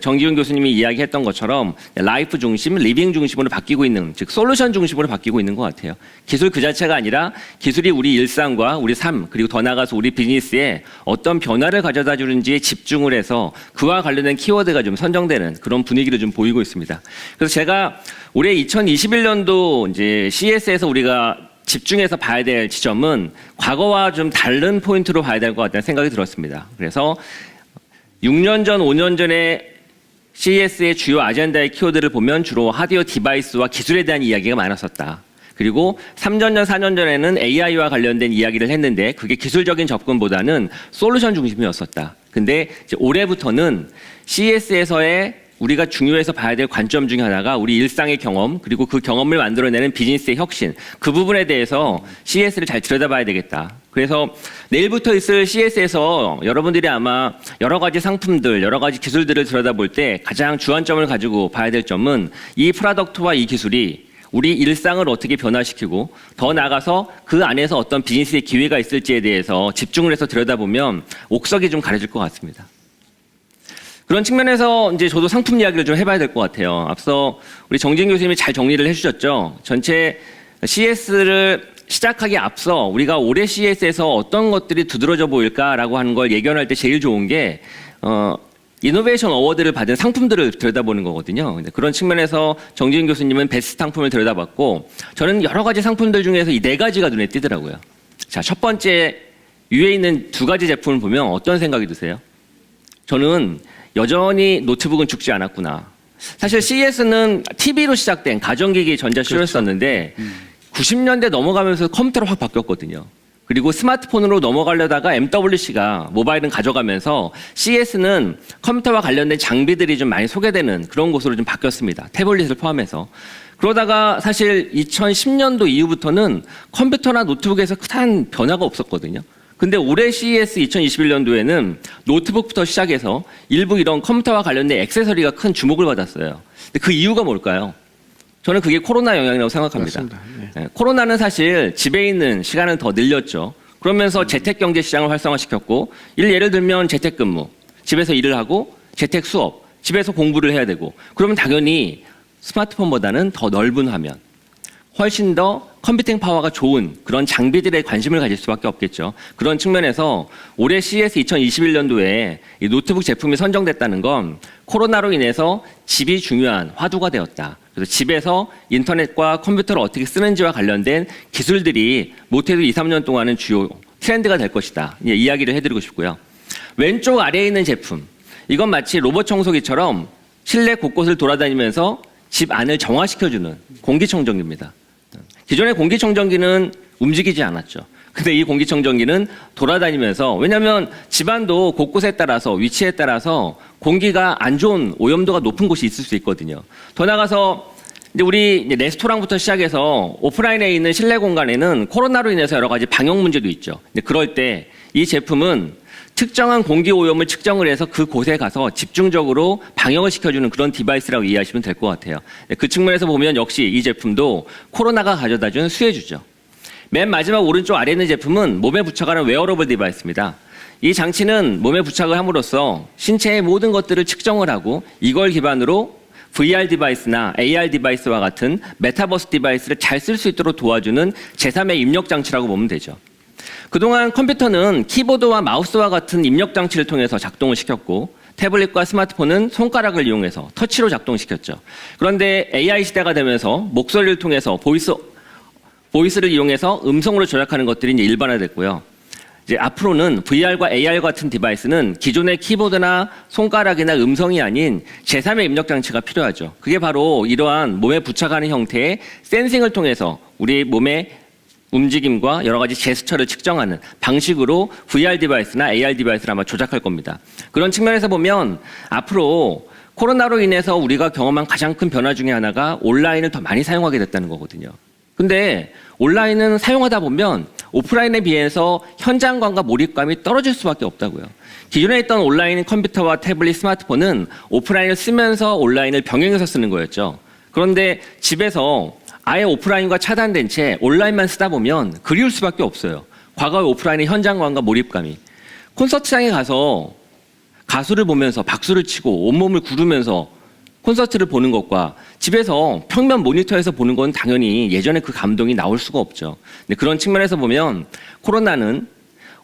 [SPEAKER 3] 정기훈 교수님이 이야기했던 것처럼 라이프 중심, 리빙 중심으로 바뀌고 있는, 즉 솔루션 중심으로 바뀌고 있는 것 같아요. 기술 그 자체가 아니라 기술이 우리 일상과 우리 삶 그리고 더 나아가서 우리 비즈니스에 어떤 변화를 가져다 주는지에 집중을 해서 그와 관련된 키워드가 좀 선정되는 그런 분위기를 좀 보이고 있습니다. 그래서 제가 올해 2021년도 이제 CES에서 우리가 집중해서 봐야 될 지점은 과거와 좀 다른 포인트로 봐야 될 것 같다는 생각이 들었습니다. 그래서 6년 전, 5년 전에 CES의 주요 아젠다의 키워드를 보면 주로 하드웨어 디바이스와 기술에 대한 이야기가 많았었다. 그리고 3년 전, 4년 전에는 AI와 관련된 이야기를 했는데 그게 기술적인 접근보다는 솔루션 중심이었었다. 근데 이제 올해부터는 CES에서의 우리가 중요해서 봐야 될 관점 중에 하나가 우리 일상의 경험 그리고 그 경험을 만들어내는 비즈니스의 혁신 그 부분에 대해서 CES를 잘 들여다봐야 되겠다. 그래서 내일부터 있을 CES에서 여러분들이 아마 여러 가지 상품들, 여러 가지 기술들을 들여다볼 때 가장 주안점을 가지고 봐야 될 점은 이 프로덕트와 이 기술이 우리 일상을 어떻게 변화시키고 더 나아가서 그 안에서 어떤 비즈니스의 기회가 있을지에 대해서 집중을 해서 들여다보면 옥석이 좀 가려질 것 같습니다. 그런 측면에서 이제 저도 상품 이야기를 좀 해봐야 될 것 같아요. 앞서 우리 정진 교수님이 잘 정리를 해주셨죠. 전체 CES를 시작하기 앞서 우리가 올해 CES에서 어떤 것들이 두드러져 보일까라고 하는 걸 예견할 때 제일 좋은 게 이노베이션 어워드를 받은 상품들을 들여다보는 거거든요. 근데 그런 측면에서 정지윤 교수님은 베스트 상품을 들여다봤고 저는 여러 가지 상품들 중에서 이 네 가지가 눈에 띄더라고요. 자, 첫 번째 위에 있는 두 가지 제품을 보면 어떤 생각이 드세요? 저는 여전히 노트북은 죽지 않았구나. 사실 CES는 TV로 시작된 가전기기 전자쇼였었는데 90년대 넘어가면서 컴퓨터로 확 바뀌었거든요. 그리고 스마트폰으로 넘어가려다가 MWC가 모바일은 가져가면서 CES는 컴퓨터와 관련된 장비들이 좀 많이 소개되는 그런 곳으로 좀 바뀌었습니다. 태블릿을 포함해서. 그러다가 사실 2010년도 이후부터는 컴퓨터나 노트북에서 큰 변화가 없었거든요. 근데 올해 CES 2021년도에는 노트북부터 시작해서 일부 이런 컴퓨터와 관련된 액세서리가 큰 주목을 받았어요. 근데 그 이유가 뭘까요? 저는 그게 코로나 영향이라고 생각합니다. 네, 코로나는 사실 집에 있는 시간을 더 늘렸죠. 그러면서 재택경제 시장을 활성화시켰고 예를 들면 재택근무, 집에서 일을 하고 재택수업, 집에서 공부를 해야 되고 그러면 당연히 스마트폰보다는 더 넓은 화면, 훨씬 더 컴퓨팅 파워가 좋은 그런 장비들에 관심을 가질 수밖에 없겠죠. 그런 측면에서 올해 CES 2021년도에 이 노트북 제품이 선정됐다는 건 코로나로 인해서 집이 중요한 화두가 되었다. 그래서 집에서 인터넷과 컴퓨터를 어떻게 쓰는지와 관련된 기술들이 못해도 2, 3년 동안은 주요 트렌드가 될 것이다. 이야기를 해드리고 싶고요. 왼쪽 아래에 있는 제품. 이건 마치 로봇 청소기처럼 실내 곳곳을 돌아다니면서 집 안을 정화시켜주는 공기청정기입니다. 기존의 공기청정기는 움직이지 않았죠. 근데 이 공기청정기는 돌아다니면서 왜냐하면 집안도 곳곳에 따라서 위치에 따라서 공기가 안 좋은 오염도가 높은 곳이 있을 수 있거든요. 더 나가서 이제 우리 레스토랑부터 시작해서 오프라인에 있는 실내 공간에는 코로나로 인해서 여러 가지 방역 문제도 있죠. 근데 그럴 때 이 제품은 특정한 공기 오염을 측정을 해서 그 곳에 가서 집중적으로 방역을 시켜주는 그런 디바이스라고 이해하시면 될 것 같아요. 그 측면에서 보면 역시 이 제품도 코로나가 가져다준 수혜주죠. 맨 마지막 오른쪽 아래에 있는 제품은 몸에 부착하는 웨어러블 디바이스입니다. 이 장치는 몸에 부착을 함으로써 신체의 모든 것들을 측정을 하고 이걸 기반으로 VR 디바이스나 AR 디바이스와 같은 메타버스 디바이스를 잘 쓸 수 있도록 도와주는 제3의 입력 장치라고 보면 되죠. 그동안 컴퓨터는 키보드와 마우스와 같은 입력 장치를 통해서 작동을 시켰고 태블릿과 스마트폰은 손가락을 이용해서 터치로 작동시켰죠. 그런데 AI 시대가 되면서 목소리를 통해서 보이스를 이용해서 음성으로 조작하는 것들이 이제 일반화됐고요. 이제 앞으로는 VR과 AR 같은 디바이스는 기존의 키보드나 손가락이나 음성이 아닌 제3의 입력 장치가 필요하죠. 그게 바로 이러한 몸에 부착하는 형태의 센싱을 통해서 우리 몸의 움직임과 여러 가지 제스처를 측정하는 방식으로 VR 디바이스나 AR 디바이스를 아마 조작할 겁니다. 그런 측면에서 보면 앞으로 코로나로 인해서 우리가 경험한 가장 큰 변화 중에 하나가 온라인을 더 많이 사용하게 됐다는 거거든요. 근데 온라인은 사용하다 보면 오프라인에 비해서 현장감과 몰입감이 떨어질 수밖에 없다고요. 기존에 있던 온라인 컴퓨터와 태블릿, 스마트폰은 오프라인을 쓰면서 온라인을 병행해서 쓰는 거였죠. 그런데 집에서 아예 오프라인과 차단된 채 온라인만 쓰다 보면 그리울 수밖에 없어요. 과거의 오프라인의 현장감과 몰입감이. 콘서트장에 가서 가수를 보면서 박수를 치고 온몸을 구르면서 콘서트를 보는 것과 집에서 평면 모니터에서 보는 건 당연히 예전에 그 감동이 나올 수가 없죠. 근데 그런 측면에서 보면 코로나는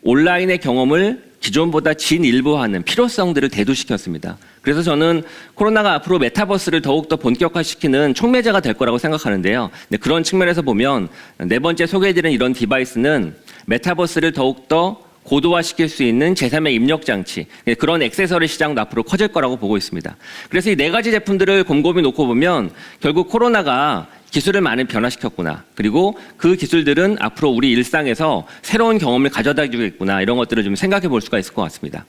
[SPEAKER 3] 온라인의 경험을 기존보다 진일보하는 필요성들을 대두시켰습니다. 그래서 저는 코로나가 앞으로 메타버스를 더욱더 본격화시키는 촉매제가 될 거라고 생각하는데요. 근데 그런 측면에서 보면 네 번째 소개해드린 이런 디바이스는 메타버스를 더욱더 고도화시킬 수 있는 제3의 입력 장치, 그런 액세서리 시장도 앞으로 커질 거라고 보고 있습니다. 그래서 이 네 가지 제품들을 곰곰이 놓고 보면 결국 코로나가 기술을 많이 변화시켰구나. 그리고 그 기술들은 앞으로 우리 일상에서 새로운 경험을 가져다 주겠구나. 이런 것들을 좀 생각해 볼 수가 있을 것 같습니다.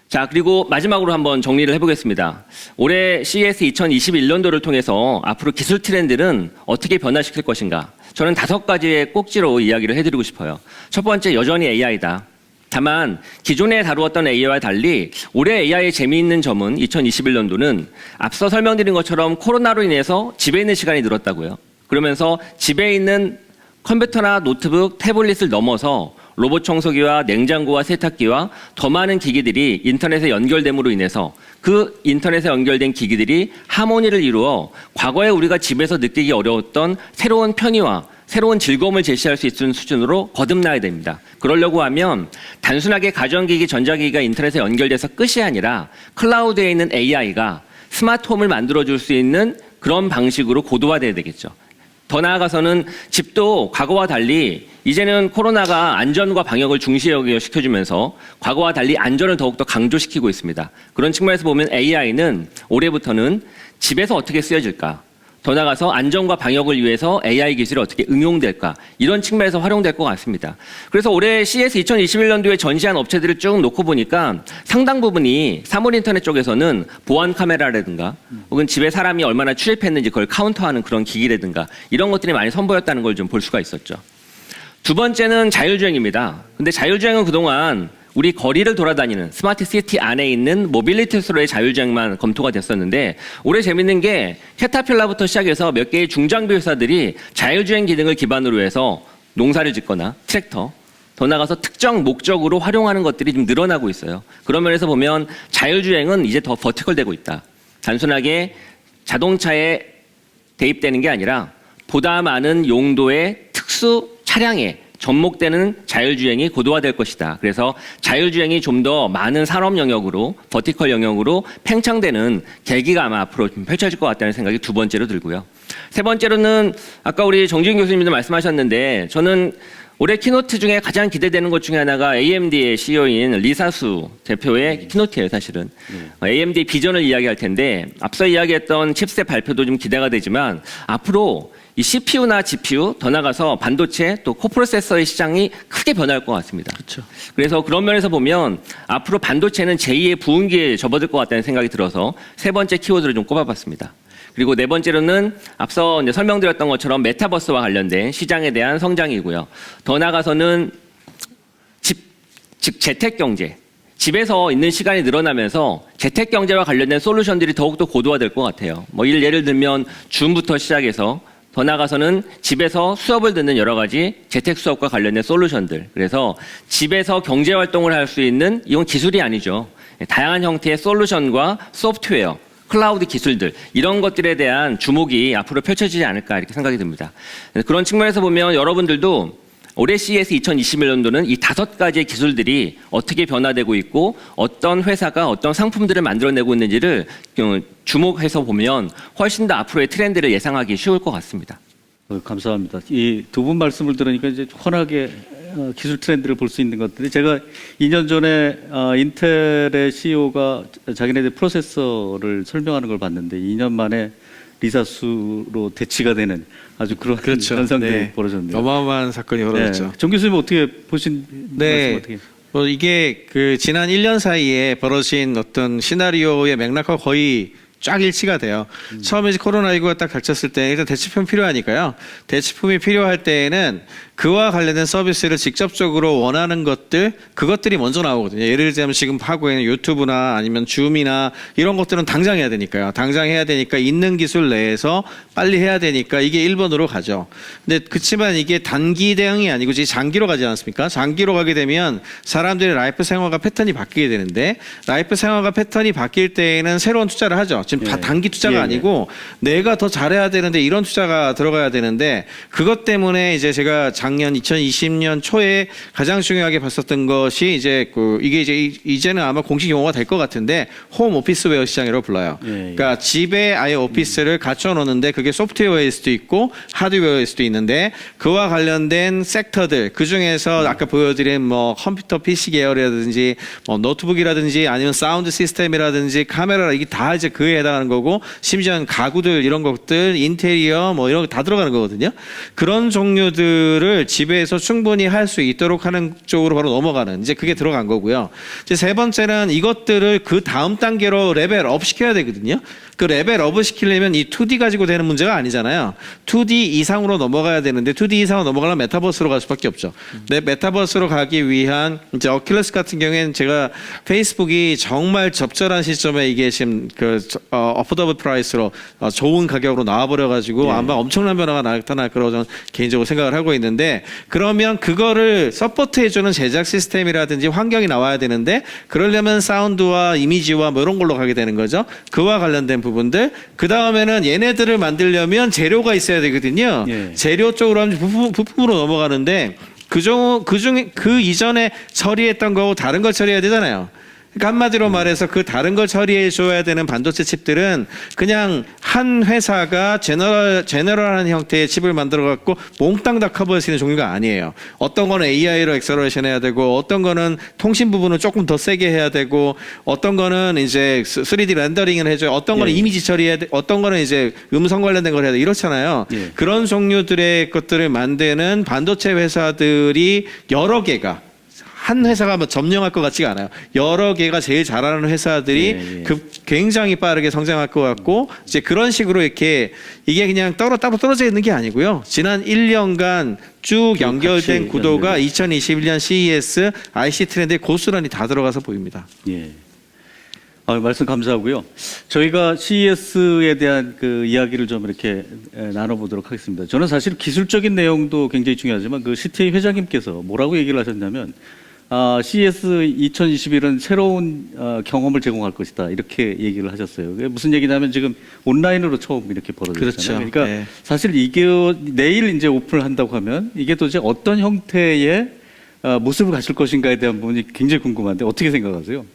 [SPEAKER 3] 자, 그리고 마지막으로 한번 정리를 해보겠습니다. 올해 CES 2021년도를 통해서 앞으로 기술 트렌드는 어떻게 변화시킬 것인가? 저는 5가지의 꼭지로 이야기를 해드리고 싶어요. 첫 번째, 여전히 AI다. 다만 기존에 다루었던 AI와 달리 올해 AI의 재미있는 점은 2021년도는 앞서 설명드린 것처럼 코로나로 인해서 집에 있는 시간이 늘었다고요. 그러면서 집에 있는 컴퓨터나 노트북, 태블릿을 넘어서 로봇 청소기와 냉장고와 세탁기와 더 많은 기기들이 인터넷에 연결됨으로 인해서 그 인터넷에 연결된 기기들이 하모니를 이루어 과거에 우리가 집에서 느끼기 어려웠던 새로운 편의와 새로운 즐거움을 제시할 수 있는 수준으로 거듭나야 됩니다. 그러려고 하면 단순하게 가전기기, 전자기기가 인터넷에 연결돼서 끝이 아니라 클라우드에 있는 AI가 스마트홈을 만들어줄 수 있는 그런 방식으로 고도화돼야 되겠죠. 더 나아가서는 집도 과거와 달리 이제는 코로나가 안전과 방역을 중시시켜주면서 과거와 달리 안전을 더욱더 강조시키고 있습니다. 그런 측면에서 보면 AI는 올해부터는 집에서 어떻게 쓰여질까? 더 나아가서 안전과 방역을 위해서 AI 기술이 어떻게 응용될까? 이런 측면에서 활용될 것 같습니다. 그래서 올해 CES 2021년도에 전시한 업체들을 쭉 놓고 보니까 상당 부분이 사물 인터넷 쪽에서는 보안 카메라라든가 혹은 집에 사람이 얼마나 출입했는지 그걸 카운터하는 그런 기기라든가 이런 것들이 많이 선보였다는 걸 좀 볼 수가 있었죠. 두 번째는 자율주행입니다. 근데 자율주행은 그동안 우리 거리를 돌아다니는 스마트 시티 안에 있는 모빌리티 수로의 자율주행만 검토가 됐었는데 올해 재밌는 게 캐타필라부터 시작해서 몇 개의 중장비 회사들이 자율주행 기능을 기반으로 해서 농사를 짓거나 트랙터, 더 나아가서 특정 목적으로 활용하는 것들이 좀 늘어나고 있어요. 그런 면에서 보면 자율주행은 이제 더 버티컬되고 있다. 단순하게 자동차에 대입되는 게 아니라 보다 많은 용도의 특수 차량에 접목되는 자율주행이 고도화될 것이다. 그래서 자율주행이 좀 더 많은 산업 영역으로 버티컬 영역으로 팽창되는 계기가 아마 앞으로 좀 펼쳐질 것 같다는 생각이 두 번째로 들고요. 세 번째로는 아까 우리 정지훈 교수님도 말씀하셨는데 저는 올해 키노트 중에 가장 기대되는 것 중에 하나가 AMD의 CEO인 리사수 대표의 키노트예요, 사실은. AMD의 비전을 이야기할 텐데 앞서 이야기했던 칩셋 발표도 좀 기대가 되지만 앞으로 이 CPU나 GPU 더 나가서 반도체 또 코프로세서의 시장이 크게 변할 것 같습니다.
[SPEAKER 2] 그렇죠.
[SPEAKER 3] 그래서 그런 면에서 보면 앞으로 반도체는 제2의 부흥기에 접어들 것 같다는 생각이 들어서 세 번째 키워드를 좀 꼽아봤습니다. 그리고 네 번째로는 앞서 이제 설명드렸던 것처럼 메타버스와 관련된 시장에 대한 성장이고요. 더 나아가서는 즉 재택경제. 집에서 있는 시간이 늘어나면서 재택경제와 관련된 솔루션들이 더욱더 고도화될 것 같아요. 뭐 예를 들면 줌부터 시작해서 더 나아가서는 집에서 수업을 듣는 여러 가지 재택 수업과 관련된 솔루션들. 그래서 집에서 경제 활동을 할 수 있는 이건 기술이 아니죠. 다양한 형태의 솔루션과 소프트웨어, 클라우드 기술들 이런 것들에 대한 주목이 앞으로 펼쳐지지 않을까 이렇게 생각이 듭니다. 그런 측면에서 보면 여러분들도 올해 CES 2021년도는 이 5가지의 기술들이 어떻게 변화되고 있고 어떤 회사가 어떤 상품들을 만들어내고 있는지를 주목해서 보면 훨씬 더 앞으로의 트렌드를 예상하기 쉬울 것 같습니다.
[SPEAKER 1] 감사합니다. 이 두 분 말씀을 들으니까 이제 환하게 기술 트렌드를 볼 수 있는 것들이 제가 2년 전에 인텔의 CEO가 자기네들 프로세서를 설명하는 걸 봤는데 2년 만에 리사수로 대치가 되는 아주 그런
[SPEAKER 2] 그렇죠.
[SPEAKER 1] 현상들이
[SPEAKER 2] 네.
[SPEAKER 1] 벌어졌네요.
[SPEAKER 2] 어마어마한 사건이 벌어졌죠.
[SPEAKER 1] 네. 정 교수님 어떻게 보신
[SPEAKER 2] 네.
[SPEAKER 1] 말씀 어떻게?
[SPEAKER 2] 뭐 이게 그 지난 1년 사이에 벌어진 어떤 시나리오의 맥락과 거의 쫙 일치가 돼요. 처음에 이제 코로나19가 딱 닥쳤을 때 일단 대체품 필요하니까요. 대체품이 필요할 때에는 그와 관련된 서비스를 직접적으로 원하는 것들, 그것들이 먼저 나오거든요. 예를 들자면 지금 하고 있는 유튜브나 아니면 줌이나 이런 것들은 당장 해야 되니까요. 당장 해야 되니까 있는 기술 내에서 빨리 해야 되니까 이게 1번으로 가죠. 근데 그치만 이게 단기 대응이 아니고 이제 장기로 가지 않습니까? 장기로 가게 되면 사람들의 라이프 생활과 패턴이 바뀌게 되는데 라이프 생활과 패턴이 바뀔 때에는 새로운 투자를 하죠. 지금 다 단기 투자가 아니고 내가 더 잘해야 되는데 이런 투자가 들어가야 되는데 그것 때문에 이제 제가 작년 2020년 초에 가장 중요하게 봤었던 것이 이제 이게 이제는 아마 공식 용어가 될 것 같은데 홈 오피스웨어 시장이라고 불러요. 그러니까 집에 아예 오피스를 갖춰 놓는데 그게 소프트웨어일 수도 있고 하드웨어일 수도 있는데 그와 관련된 섹터들 그 중에서 아까 보여드린 뭐 컴퓨터 PC 계열이라든지 뭐 노트북이라든지 아니면 사운드 시스템이라든지 카메라 이게 다 이제 그에 해당하는 거고 심지어는 가구들 이런 것들 인테리어 뭐 이런 거 다 들어가는 거거든요. 그런 종류들을 집에서 충분히 할 수 있도록 하는 쪽으로 바로 넘어가는 이제 그게 들어간 거고요. 이제 세 번째는 이것들을 그 다음 단계로 레벨업 시켜야 되거든요. 그 레벨업을 시키려면 이 2D 가지고 되는 문제가 아니잖아요. 2D 이상으로 넘어가야 되는데 2D 이상으로 넘어가려면 메타버스로 갈 수밖에 없죠. 네, 메타버스로 가기 위한 이제 오큘러스 같은 경우에는 제가 페이스북이 정말 적절한 시점에 이게 지금 그 어포더블 프라이스로 좋은 가격으로 나와버려가지고 아마 엄청난 변화가 나타날 거라고 저는 개인적으로 생각을 하고 있는데 되는데 그러면 그거를 서포트해주는 제작 시스템이라든지 환경이 나와야 되는데 그러려면 사운드와 이미지와 뭐 이런 걸로 가게 되는 거죠. 그와 관련된 부분들. 그 다음에는 얘네들을 만들려면 재료가 있어야 되거든요.
[SPEAKER 1] 예.
[SPEAKER 2] 재료 쪽으로 하면 부품으로 넘어가는데 그 이전에 처리했던 거하고 다른 걸 처리해야 되잖아요. 그러니까 한마디로 말해서 그 다른 걸 처리해 줘야 되는 반도체 칩들은 그냥 한 회사가 제너럴한 형태의 칩을 만들어 갖고 몽땅 다 커버할 수 있는 종류가 아니에요. 어떤 거는 AI로 액셀러레이션 해야 되고 어떤 거는 통신 부분을 조금 더 세게 해야 되고 어떤 거는 이제 3D 렌더링을 해줘요. 어떤 거는
[SPEAKER 1] 예.
[SPEAKER 2] 이미지 처리해야 돼. 어떤 거는 이제 음성 관련된 걸 해야 돼. 이렇잖아요.
[SPEAKER 1] 예.
[SPEAKER 2] 그런 종류들의 것들을 만드는 반도체 회사들이 여러 개가 한 회사가 뭐 점령할 것 같지가 않아요. 여러 개가 제일 잘하는 회사들이
[SPEAKER 1] 예, 예.
[SPEAKER 2] 굉장히 빠르게 성장할 것 같고 이제 그런 식으로 이렇게 이게 그냥 따로 떨어져 있는 게 아니고요. 지난 1년간 쭉 연결된
[SPEAKER 1] 같이
[SPEAKER 2] 구도가
[SPEAKER 1] 연결.
[SPEAKER 2] 2021년 CES IC 트렌드에 고스란히 다 들어가서 보입니다.
[SPEAKER 1] 예. 말씀 감사하고요. 저희가 CES에 대한 그 이야기를 좀 이렇게 나눠보도록 하겠습니다. 저는 사실 기술적인 내용도 굉장히 중요하지만 그 CTA 회장님께서 뭐라고 얘기를 하셨냐면 CES 2021은 새로운 경험을 제공할 것이다 이렇게 얘기를 하셨어요. 그게 무슨 얘기냐면 지금 온라인으로 처음 이렇게 벌어졌잖아요.
[SPEAKER 2] 그렇죠.
[SPEAKER 1] 그러니까
[SPEAKER 2] 네.
[SPEAKER 1] 사실 이게 내일 이제 오픈을 한다고 하면 이게 도대체 어떤 형태의 모습을 가질 것인가에 대한 부분이 굉장히 궁금한데 어떻게 생각하세요?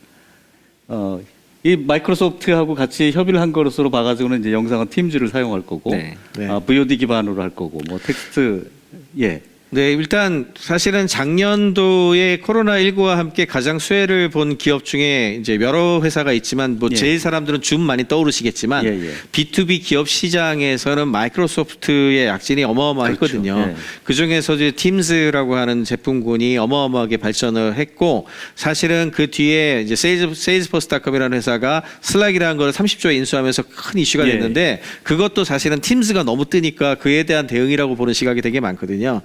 [SPEAKER 1] 이 마이크로소프트하고 같이 협의를 한 것으로 봐가지고는 이제 영상은 팀즈를 사용할 거고,
[SPEAKER 3] 네.
[SPEAKER 2] 네.
[SPEAKER 1] VOD 기반으로 할 거고, 뭐 텍스트, 예,
[SPEAKER 2] 네, 일단 사실은 작년도에 코로나19와 함께 가장 수혜를 본 기업 중에 이제 여러 회사가 있지만 뭐
[SPEAKER 1] 예.
[SPEAKER 2] 제일 사람들은 줌 많이 떠오르시겠지만
[SPEAKER 1] 예, 예.
[SPEAKER 2] B2B 기업 시장에서는 마이크로소프트의 약진이 어마어마했거든요.
[SPEAKER 1] 그렇죠. 예.
[SPEAKER 2] 그 중에서 이제 팀즈라고 하는 제품군이 어마어마하게 발전을 했고 사실은 그 뒤에 이제 세일즈포스닷컴이라는 회사가 슬랙이라는 걸 30조에 인수하면서 큰 이슈가
[SPEAKER 1] 예.
[SPEAKER 2] 됐는데 그것도 사실은 팀즈가 너무 뜨니까 그에 대한 대응이라고 보는 시각이 되게 많거든요.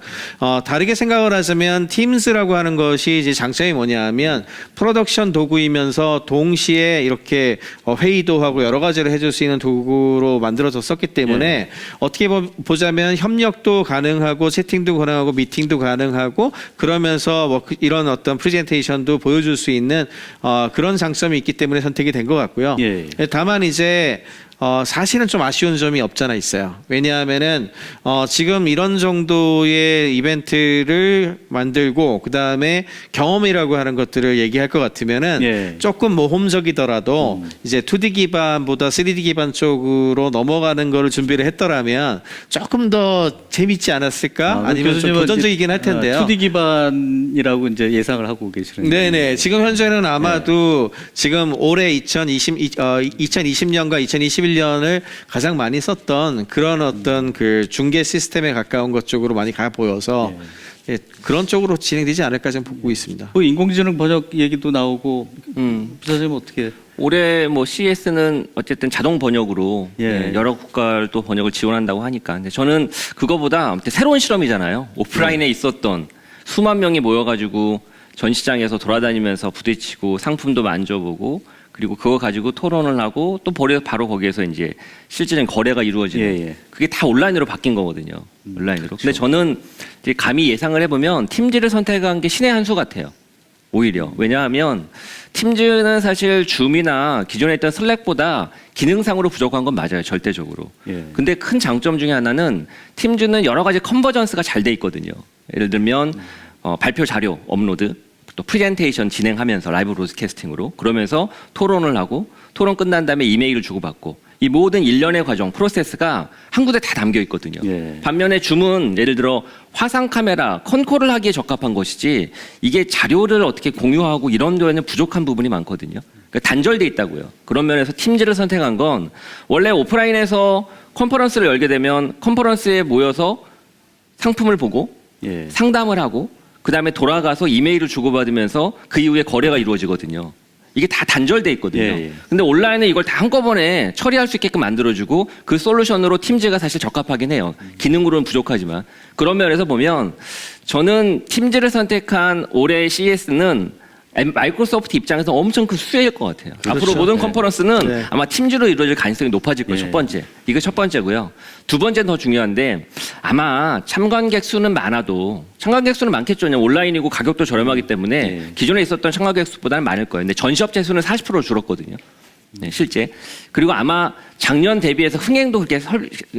[SPEAKER 2] 다르게 생각을 하자면 팀스라고 하는 것이 이제 장점이 뭐냐하면 프로덕션 도구이면서 동시에 이렇게 회의도 하고 여러 가지를 해줄 수 있는 도구로 만들어졌었기 때문에 어떻게 보자면 협력도 가능하고 채팅도 가능하고 미팅도 가능하고 그러면서 뭐 이런 어떤 프레젠테이션도 보여줄 수 있는 그런 장점이 있기 때문에 선택이 된 것 같고요.
[SPEAKER 1] 예.
[SPEAKER 2] 다만 이제 사실은 좀 아쉬운 점이 없잖아 있어요. 왜냐하면은 지금 이런 정도의 이벤트를 만들고 그 다음에 경험이라고 하는 것들을 얘기할 것 같으면은
[SPEAKER 1] 예.
[SPEAKER 2] 조금 모험적이더라도 이제 2D 기반보다 3D 기반 쪽으로 넘어가는 거를 준비를 했더라면 조금 더 재밌지 않았을까? 아니면 좀 도전적이긴 할 텐데요.
[SPEAKER 1] 2D 기반이라고 이제 예상을 하고 계시는.
[SPEAKER 2] 네네. 지금 현재는 아마도 지금 올해 2020년과 2021년을 가장 많이 썼던 그런 어떤 그 중계 시스템에 가까운 것 쪽으로 많이 가 보여서 예, 그런 쪽으로 진행되지 않을까 좀 보고 있습니다.
[SPEAKER 1] 그 인공지능 번역 얘기도 나오고 부사장님 어떻게?
[SPEAKER 3] 올해 뭐 CES는 어쨌든 자동 번역으로
[SPEAKER 1] 예.
[SPEAKER 3] 여러 국가를 또 번역을 지원한다고 하니까 근데 저는 그거보다 아무튼 새로운 실험이잖아요. 오프라인에 있었던 수만 명이 모여가지고 전시장에서 돌아다니면서 부딪히고 상품도 만져보고 그리고 그거 가지고 토론을 하고 또 바로 거기에서 이제 실질적인 거래가 이루어지는
[SPEAKER 1] 예, 예.
[SPEAKER 3] 그게 다 온라인으로 바뀐 거거든요. 온라인으로. 근데 저는 이제 감히 예상을 해보면 팀즈를 선택한 게 신의 한 수 같아요. 오히려. 왜냐하면 팀즈는 사실 줌이나 기존에 있던 슬랙보다 기능상으로 부족한 건 맞아요. 절대적으로.
[SPEAKER 1] 예.
[SPEAKER 3] 근데 큰 장점 중에 하나는 팀즈는 여러 가지 컨버전스가 잘 돼 있거든요. 예를 들면 발표 자료 업로드, 또 프레젠테이션 진행하면서 라이브 브로드캐스팅으로 그러면서 토론을 하고 토론 끝난 다음에 이메일을 주고받고 이 모든 일련의 과정 프로세스가 한 군데 다 담겨 있거든요.
[SPEAKER 1] 예.
[SPEAKER 3] 반면에 줌은 예를 들어 화상 카메라 컨콜을 하기에 적합한 것이지 이게 자료를 어떻게 공유하고 이런 데에는 부족한 부분이 많거든요. 그러니까 단절돼 있다고요. 그런 면에서 팀즈를 선택한 건 원래 오프라인에서 컨퍼런스를 열게 되면 컨퍼런스에 모여서 상품을 보고
[SPEAKER 1] 예.
[SPEAKER 3] 상담을 하고 그 다음에 돌아가서 이메일을 주고받으면서 그 이후에 거래가 이루어지거든요. 이게 다 단절돼 있거든요.
[SPEAKER 1] 예, 예.
[SPEAKER 3] 근데 온라인에 이걸 다 한꺼번에 처리할 수 있게끔 만들어주고 그 솔루션으로 팀즈가 사실 적합하긴 해요. 기능으로는 부족하지만. 그런 면에서 보면 저는 팀즈를 선택한 올해 CES는 마이크로소프트 입장에서 엄청 큰 수혜일 것 같아요.
[SPEAKER 2] 그렇죠.
[SPEAKER 3] 앞으로 모든
[SPEAKER 2] 네.
[SPEAKER 3] 컨퍼런스는
[SPEAKER 2] 네.
[SPEAKER 3] 아마 팀즈로 이루어질 가능성이 높아질 거예요.
[SPEAKER 1] 예.
[SPEAKER 3] 첫 번째. 이거 첫 번째고요. 두 번째는 더 중요한데 아마 참관객 수는 많아도 참관객 수는 많겠죠. 그냥 온라인이고 가격도 저렴하기 때문에
[SPEAKER 1] 예.
[SPEAKER 3] 기존에 있었던 참관객 수보다는 많을 거예요. 근데 전시업체 수는 40% 줄었거든요. 네, 실제. 그리고 아마 작년 대비해서 흥행도 그렇게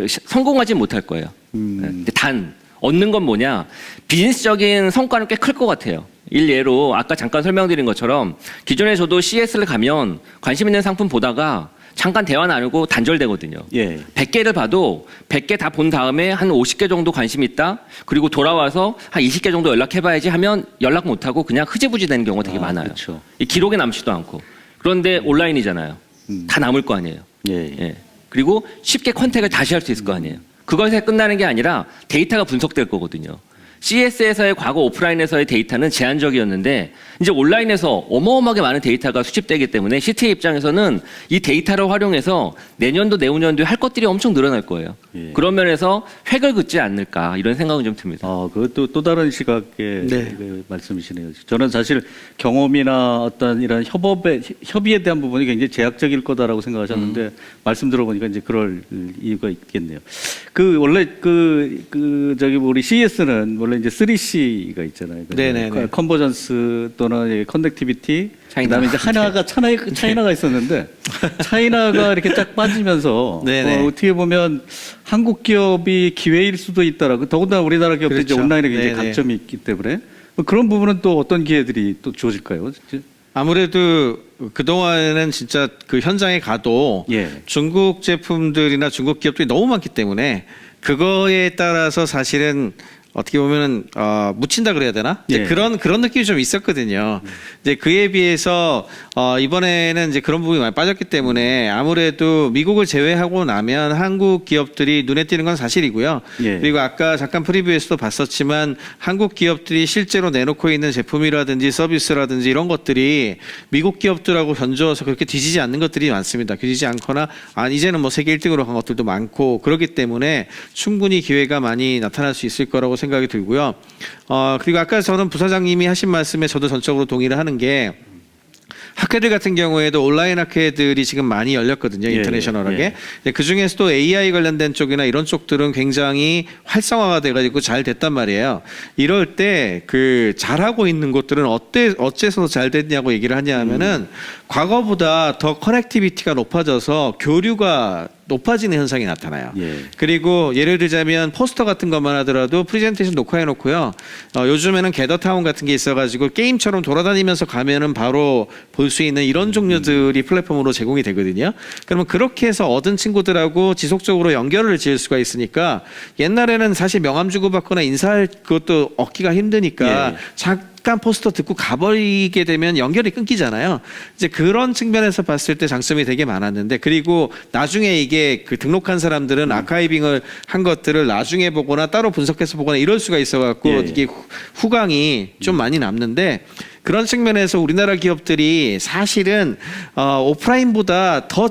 [SPEAKER 3] 성공하지 못할 거예요. 네. 근데 단 얻는 건 뭐냐? 비즈니스적인 성과는 꽤 클 것 같아요. 일례로 아까 잠깐 설명드린 것처럼 기존에 저도 CS를 가면 관심 있는 상품 보다가 잠깐 대화 나누고 단절되거든요.
[SPEAKER 1] 예.
[SPEAKER 3] 100개를 봐도 100개 다 본 다음에 한 50개 정도 관심 있다. 그리고 돌아와서 한 20개 정도 연락해봐야지 하면 연락 못하고 그냥 흐지부지 되는 경우가 되게 많아요.
[SPEAKER 1] 그렇죠.
[SPEAKER 3] 이 기록에 남지도 않고. 그런데 온라인이잖아요. 다 남을 거 아니에요.
[SPEAKER 1] 예.
[SPEAKER 3] 예. 그리고 쉽게 컨택을 다시 할 수 있을 거 아니에요. 그것에 끝나는 게 아니라 데이터가 분석될 거거든요. CS에서의 과거 오프라인에서의 데이터는 제한적이었는데 이제 온라인에서 어마어마하게 많은 데이터가 수집되기 때문에 CTA 입장에서는 이 데이터를 활용해서 내년도 내후년도에 할 것들이 엄청 늘어날 거예요.
[SPEAKER 1] 예.
[SPEAKER 3] 그런 면에서 획을 긋지 않을까 이런 생각은 좀 듭니다.
[SPEAKER 1] 그것도 또 다른 시각의
[SPEAKER 2] 네.
[SPEAKER 1] 그 말씀이시네요. 저는 사실 경험이나 어떤 이런 협의에 대한 부분이 굉장히 제약적일 거다라고 생각하셨는데 말씀 들어보니까 이제 그럴 이유가 있겠네요. 원래 저기 우리 CES는 원래 이제 3C가 있잖아요.
[SPEAKER 2] 네네네.
[SPEAKER 1] 컨버전스 또는 커넥티비티,
[SPEAKER 3] 차이나.
[SPEAKER 1] 그다음에 이제 하나가 차이나가 있었는데 차이나가 이렇게 쫙 빠지면서
[SPEAKER 2] 네네.
[SPEAKER 1] 어떻게 보면 한국 기업이 기회일 수도 있다라고 더군다나 우리나라 기업들이 이제
[SPEAKER 2] 그렇죠.
[SPEAKER 1] 온라인에 굉장히
[SPEAKER 2] 네네.
[SPEAKER 1] 강점이 있기 때문에 그런 부분은 또 어떤 기회들이 또 주어질까요?
[SPEAKER 2] 아무래도 그동안에는 진짜 그 현장에 가도
[SPEAKER 1] 예.
[SPEAKER 2] 중국 제품들이나 중국 기업들이 너무 많기 때문에 그거에 따라서 사실은 어떻게 보면은 묻힌다 그래야 되나? 이제
[SPEAKER 1] 예.
[SPEAKER 2] 그런 느낌이 좀 있었거든요. 이제 그에 비해서 이번에는 이제 그런 부분이 많이 빠졌기 때문에 아무래도 미국을 제외하고 나면 한국 기업들이 눈에 띄는 건 사실이고요.
[SPEAKER 1] 예.
[SPEAKER 2] 그리고 아까 잠깐 프리뷰에서도 봤었지만 한국 기업들이 실제로 내놓고 있는 제품이라든지 서비스라든지 이런 것들이 미국 기업들하고 견주어서 그렇게 뒤지지 않는 것들이 많습니다. 뒤지지 않거나 이제는 뭐 세계 1등으로 간 것들도 많고 그렇기 때문에 충분히 기회가 많이 나타날 수 있을 거라고 생각이 들고요. 그리고 아까 저는 부사장님이 하신 말씀에 저도 전적으로 동의를 하는 게 학회들 같은 경우에도 온라인 학회들이 지금 많이 열렸거든요.
[SPEAKER 1] 예,
[SPEAKER 2] 인터내셔널하게. 그 중에서도 AI 관련된 쪽이나 이런 쪽들은 굉장히 활성화가 돼가지고 잘 됐단 말이에요. 이럴 때 그 잘하고 있는 곳들은 어째서 잘 됐냐고 얘기를 하냐 하면은 과거보다 더 커넥티비티가 높아져서 교류가 높아지는 현상이 나타나요.
[SPEAKER 1] 예.
[SPEAKER 2] 그리고 예를 들자면 포스터 같은 것만 하더라도 프레젠테이션 녹화해 놓고요. 요즘에는 게더타운 같은 게 있어가지고 게임처럼 돌아다니면서 가면은 바로 볼 수 있는 이런 종류들이 플랫폼으로 제공이 되거든요. 그러면 그렇게 해서 얻은 친구들하고 지속적으로 연결을 지을 수가 있으니까 옛날에는 사실 명함 주고받거나 인사할 그것도 얻기가 힘드니까
[SPEAKER 1] 예.
[SPEAKER 2] 잠깐 포스터 듣고 가버리게 되면 연결이 끊기잖아요. 이제 그런 측면에서 봤을 때 장점이 되게 많았는데 그리고 나중에 이게 그 등록한 사람들은 아카이빙을 한 것들을 나중에 보거나 따로 분석해서 보거나 이럴 수가 있어갖고
[SPEAKER 1] 예.
[SPEAKER 2] 이게 후광이 좀 많이 남는데 그런 측면에서 우리나라 기업들이 사실은 오프라인보다 더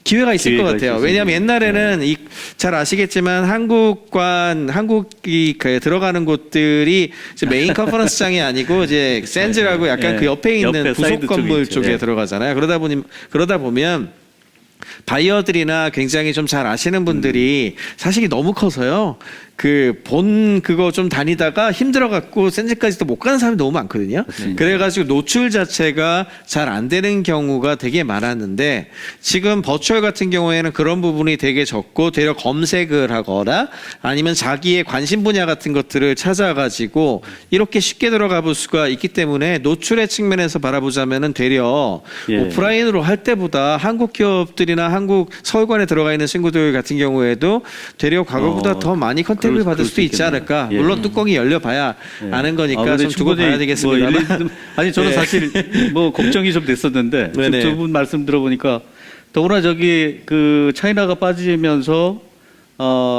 [SPEAKER 2] 기회가 있을 것 같아요. 왜냐하면 옛날에는 잘 아시겠지만 한국이 들어가는 곳들이 이제 메인 컨퍼런스장이 아니고 이제 센즈라고 약간 그 옆에 있는
[SPEAKER 1] 옆에
[SPEAKER 2] 부속
[SPEAKER 1] 사이드
[SPEAKER 2] 건물
[SPEAKER 1] 쪽에 있죠.
[SPEAKER 2] 쪽에
[SPEAKER 1] 예.
[SPEAKER 2] 들어가잖아요. 그러다 보면 바이어들이나 굉장히 좀 잘 아시는 분들이 사실이 너무 커서요. 그거 좀 다니다가 힘들어갖고 센즈까지도 못 가는 사람이 너무 많거든요. 그래가지고 노출 자체가 잘 안 되는 경우가 되게 많았는데 지금 버추얼 같은 경우에는 그런 부분이 되게 적고 되려 검색을 하거나 아니면 자기의 관심 분야 같은 것들을 찾아가지고 이렇게 쉽게 들어가 볼 수가 있기 때문에 노출의 측면에서 바라보자면은 되려
[SPEAKER 1] 예.
[SPEAKER 2] 오프라인으로 할 때보다 한국 기업들이나 한국 서울관에 들어가 있는 친구들 같은 경우에도 되려 과거보다 더 많이 컨텐츠를 받을 수도 있지 않을까.
[SPEAKER 1] 예.
[SPEAKER 2] 물론 뚜껑이 열려봐야 아는 거니까
[SPEAKER 1] 근데
[SPEAKER 2] 좀 두고
[SPEAKER 1] 충분히
[SPEAKER 2] 봐야 되겠습니다.
[SPEAKER 1] 아니 저는
[SPEAKER 2] 네.
[SPEAKER 1] 사실 뭐 걱정이 좀 됐었는데
[SPEAKER 2] 네네.
[SPEAKER 1] 두 분 말씀 들어보니까 더구나 저기 그 차이나가 빠지면서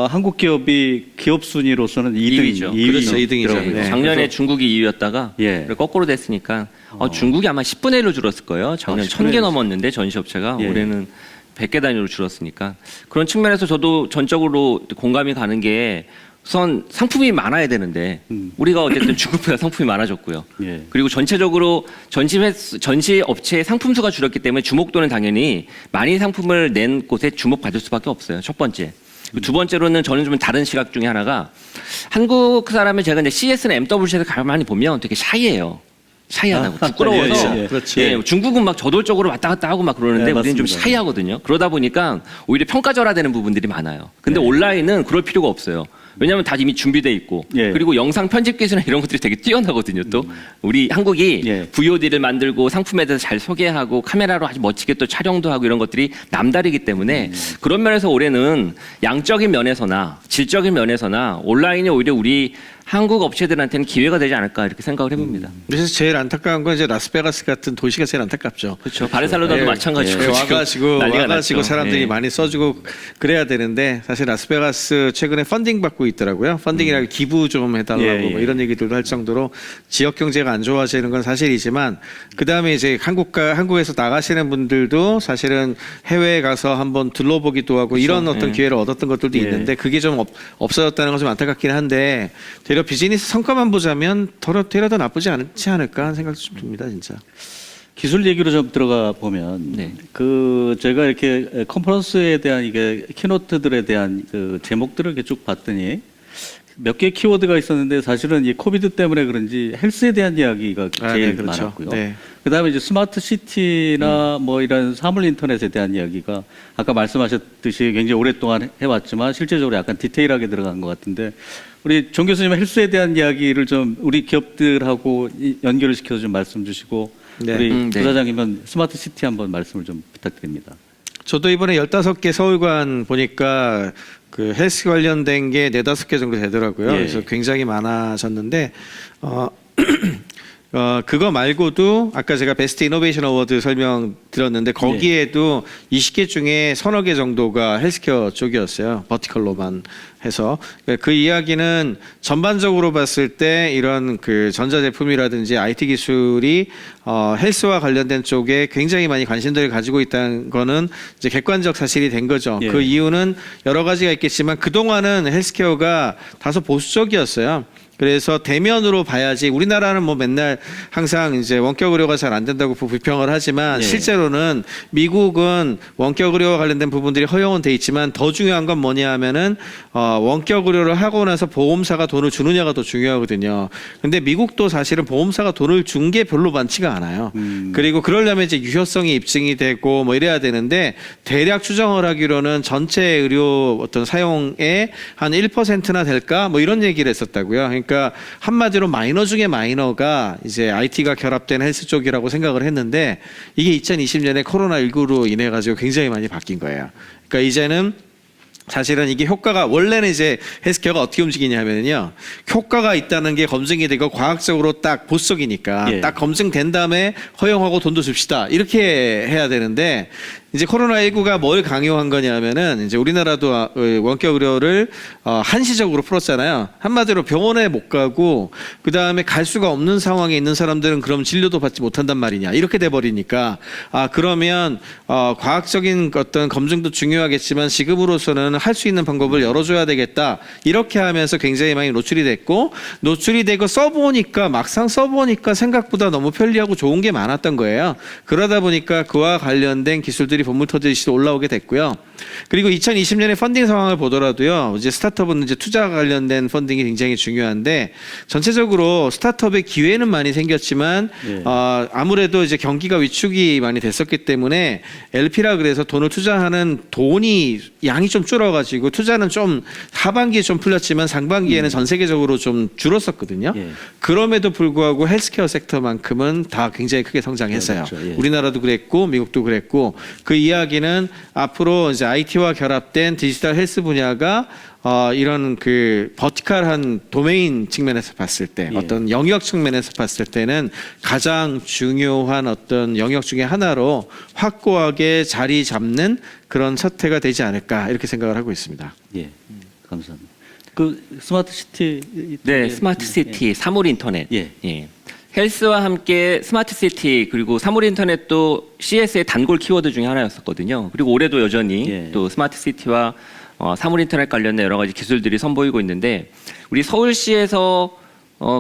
[SPEAKER 1] 한국 기업이 기업 순위로서는
[SPEAKER 3] 2위죠.
[SPEAKER 1] 2위.
[SPEAKER 2] 그렇죠, 2등이죠. 네.
[SPEAKER 3] 작년에
[SPEAKER 1] 그래서
[SPEAKER 3] 중국이 2위였다가
[SPEAKER 1] 예.
[SPEAKER 3] 거꾸로 됐으니까 중국이 아마 10분의 1로 줄었을 거예요. 작년
[SPEAKER 1] 10분의
[SPEAKER 3] 1000개 넘었는데 전시업체가
[SPEAKER 1] 예.
[SPEAKER 3] 올해는 100개 단위로 줄었으니까 그런 측면에서 저도 전적으로 공감이 가는 게 우선 상품이 많아야 되는데 우리가 어쨌든 중국보다 상품이 많아졌고요.
[SPEAKER 1] 예.
[SPEAKER 3] 그리고 전체적으로 전시 업체의 상품 수가 줄었기 때문에 주목도는 당연히 많이 상품을 낸 곳에 주목받을 수밖에 없어요. 첫 번째. 두 번째로는 저는 좀 다른 시각 중에 하나가 한국 사람을 제가 이제 CS나 MWC에서 가만히 보면 되게 샤이해요. 샤이하다고 부끄러워서
[SPEAKER 1] 예, 예.
[SPEAKER 2] 그렇지.
[SPEAKER 3] 예, 중국은 막 저돌적으로 왔다 갔다 하고 막 그러는데
[SPEAKER 1] 네,
[SPEAKER 3] 우리는 좀
[SPEAKER 1] 맞습니다.
[SPEAKER 3] 샤이하거든요. 그러다 보니까 오히려 평가절하되는 부분들이 많아요. 근데 온라인은 그럴 필요가 없어요. 왜냐하면 다 이미 준비돼 있고
[SPEAKER 1] 예.
[SPEAKER 3] 그리고 영상 편집 기술이나 이런 것들이 되게 뛰어나거든요. 또 우리 한국이
[SPEAKER 1] 예.
[SPEAKER 3] VOD를 만들고 상품에 대해서 잘 소개하고 카메라로 아주 멋지게 또 촬영도 하고 이런 것들이 남다르기 때문에 그런 면에서 올해는 양적인 면에서나 질적인 면에서나 온라인이 오히려 우리 한국 업체들한테는 기회가 되지 않을까 이렇게 생각을 해봅니다.
[SPEAKER 2] 그래서 제일 안타까운 건 이제 라스베가스 같은 도시가 제일 안타깝죠.
[SPEAKER 3] 그렇죠. 바르셀로나도
[SPEAKER 2] 예,
[SPEAKER 3] 마찬가지고
[SPEAKER 2] 예, 와가지고
[SPEAKER 3] 난리가
[SPEAKER 2] 와가지고
[SPEAKER 3] 났죠.
[SPEAKER 2] 사람들이
[SPEAKER 3] 예.
[SPEAKER 2] 많이 써주고 그래야 되는데 사실 라스베가스 최근에 펀딩 받고 있더라고요. 펀딩이라고 기부 좀 해달라고
[SPEAKER 1] 예, 예.
[SPEAKER 2] 뭐 이런 얘기들도 할 정도로 지역 경제가 안 좋아지는 건 사실이지만 그 다음에 이제 한국에서 나가시는 분들도 사실은 해외에 가서 한번 둘러보기도 하고 이런 어떤
[SPEAKER 3] 예.
[SPEAKER 2] 기회를 얻었던 것들도
[SPEAKER 1] 예.
[SPEAKER 2] 있는데 그게 좀 없어졌다는 건 좀 안타깝긴 한데 되려 비즈니스 성과만 보자면 되려 더 나쁘지 않지 않을까 하는 생각도 좀 듭니다, 진짜.
[SPEAKER 1] 기술 얘기로 좀 들어가 보면
[SPEAKER 3] 네.
[SPEAKER 1] 그 제가 이렇게 컨퍼런스에 대한 이게 키노트들에 대한 그 제목들을 이렇게 쭉 봤더니 몇 개의 키워드가 있었는데 사실은 이 코비드 때문에 그런지 헬스에 대한 이야기가 제일
[SPEAKER 2] 네, 그렇죠.
[SPEAKER 1] 많았고요.
[SPEAKER 2] 네.
[SPEAKER 1] 그다음에 이제 스마트 시티나 뭐 이런 사물 인터넷에 대한 이야기가 아까 말씀하셨듯이 굉장히 오랫동안 해왔지만 실제적으로 약간 디테일하게 들어간 것 같은데 우리 정 교수님 헬스에 대한 이야기를 좀 우리 기업들하고 연결을 시켜서 좀 말씀 주시고
[SPEAKER 2] 네.
[SPEAKER 1] 우리
[SPEAKER 3] 네.
[SPEAKER 1] 부사장님은 스마트 시티 한번 말씀을 좀 부탁드립니다.
[SPEAKER 2] 저도 이번에 15개 서울관 보니까 그 헬스 관련된 게 4-5개 정도 되더라고요.
[SPEAKER 1] 예.
[SPEAKER 2] 그래서 굉장히 많아졌는데 그거 말고도 아까 제가 베스트 이노베이션 어워드 설명드렸는데 거기에도 20개 중에 30개 정도가 헬스케어 쪽이었어요. 버티컬로만 해서 그 이야기는 전반적으로 봤을 때 이런 그 전자제품이라든지 IT 기술이 헬스와 관련된 쪽에 굉장히 많이 관심들을 가지고 있다는 거는 이제 객관적 사실이 된 거죠.
[SPEAKER 1] 예.
[SPEAKER 2] 그 이유는 여러 가지가 있겠지만 그동안은 헬스케어가 다소 보수적이었어요. 그래서 대면으로 봐야지 우리나라는 뭐 맨날 항상 이제 원격 의료가 잘 안 된다고 불평을 하지만
[SPEAKER 1] 예.
[SPEAKER 2] 실제로는 미국은 원격 의료와 관련된 부분들이 허용은 돼 있지만 더 중요한 건 뭐냐 하면은 원격 의료를 하고 나서 보험사가 돈을 주느냐가 더 중요하거든요. 근데 미국도 사실은 보험사가 돈을 준 게 별로 많지가 않아요. 그리고 그러려면 이제 유효성이 입증이 되고 뭐 이래야 되는데 대략 추정을 하기로는 전체 의료 어떤 사용의 한 1%나 될까 뭐 이런 얘기를 했었다고요. 그러니까 한마디로 마이너 중에 마이너가 이제 IT가 결합된 헬스 쪽이라고 생각을 했는데 이게 2020년에 코로나19로 인해 가지고 굉장히 많이 바뀐 거예요. 그러니까 이제는 사실은 이게 효과가 원래는 이제 헬스케어가 어떻게 움직이냐면요. 효과가 있다는 게 검증이 되고 과학적으로 딱 보수적이니까
[SPEAKER 1] 예.
[SPEAKER 2] 딱 검증된 다음에 허용하고 돈도 줍시다. 이렇게 해야 되는데 이제 코로나19가 뭘 강요한 거냐면은 이제 우리나라도 원격 의료를 한시적으로 풀었잖아요. 한마디로 병원에 못 가고 그 다음에 갈 수가 없는 상황에 있는 사람들은 그럼 진료도 받지 못한단 말이냐 이렇게 돼 버리니까 그러면 과학적인 어떤 검증도 중요하겠지만 지금으로서는 할 수 있는 방법을 열어줘야 되겠다 이렇게 하면서 굉장히 많이 노출이 되고 써보니까 막상 써보니까 생각보다 너무 편리하고 좋은 게 많았던 거예요. 그러다 보니까 그와 관련된 기술들이 본물 터지듯이 올라오게 됐고요. 그리고 2020년의 펀딩 상황을 보더라도요. 이제 스타트업은 이제 투자 관련된 펀딩이 굉장히 중요한데 전체적으로 스타트업의 기회는 많이 생겼지만
[SPEAKER 1] 예.
[SPEAKER 2] 아무래도 이제 경기가 위축이 많이 됐었기 때문에 LP라 그래서 돈을 투자하는 돈이 양이 좀 줄어가지고 투자는 좀 하반기에 좀 풀렸지만 상반기에는 전 세계적으로 좀 줄었었거든요.
[SPEAKER 1] 예.
[SPEAKER 2] 그럼에도 불구하고 헬스케어 섹터만큼은 다 굉장히 크게 성장했어요.
[SPEAKER 1] 네, 그렇죠. 예.
[SPEAKER 2] 우리나라도 그랬고 미국도 그랬고 그 이야기는 앞으로 이제 IT와 결합된 디지털 헬스 분야가 이런 그 버티컬한 도메인 측면에서 봤을 때
[SPEAKER 1] 예.
[SPEAKER 2] 어떤 영역 측면에서 봤을 때는 가장 중요한 어떤 영역 중에 하나로 확고하게 자리 잡는 그런 사태가 되지 않을까 이렇게 생각을 하고 있습니다.
[SPEAKER 1] 예, 감사합니다. 그 스마트 시티
[SPEAKER 3] 네, 스마트 시티, 사물 인터넷.
[SPEAKER 1] 예.
[SPEAKER 3] 헬스와 함께 스마트 시티 그리고 사물 인터넷도 CS의 단골 키워드 중에 하나였었거든요. 그리고 올해도 여전히
[SPEAKER 1] 예.
[SPEAKER 3] 또 스마트 시티와 사물 인터넷 관련된 여러 가지 기술들이 선보이고 있는데 우리 서울시에서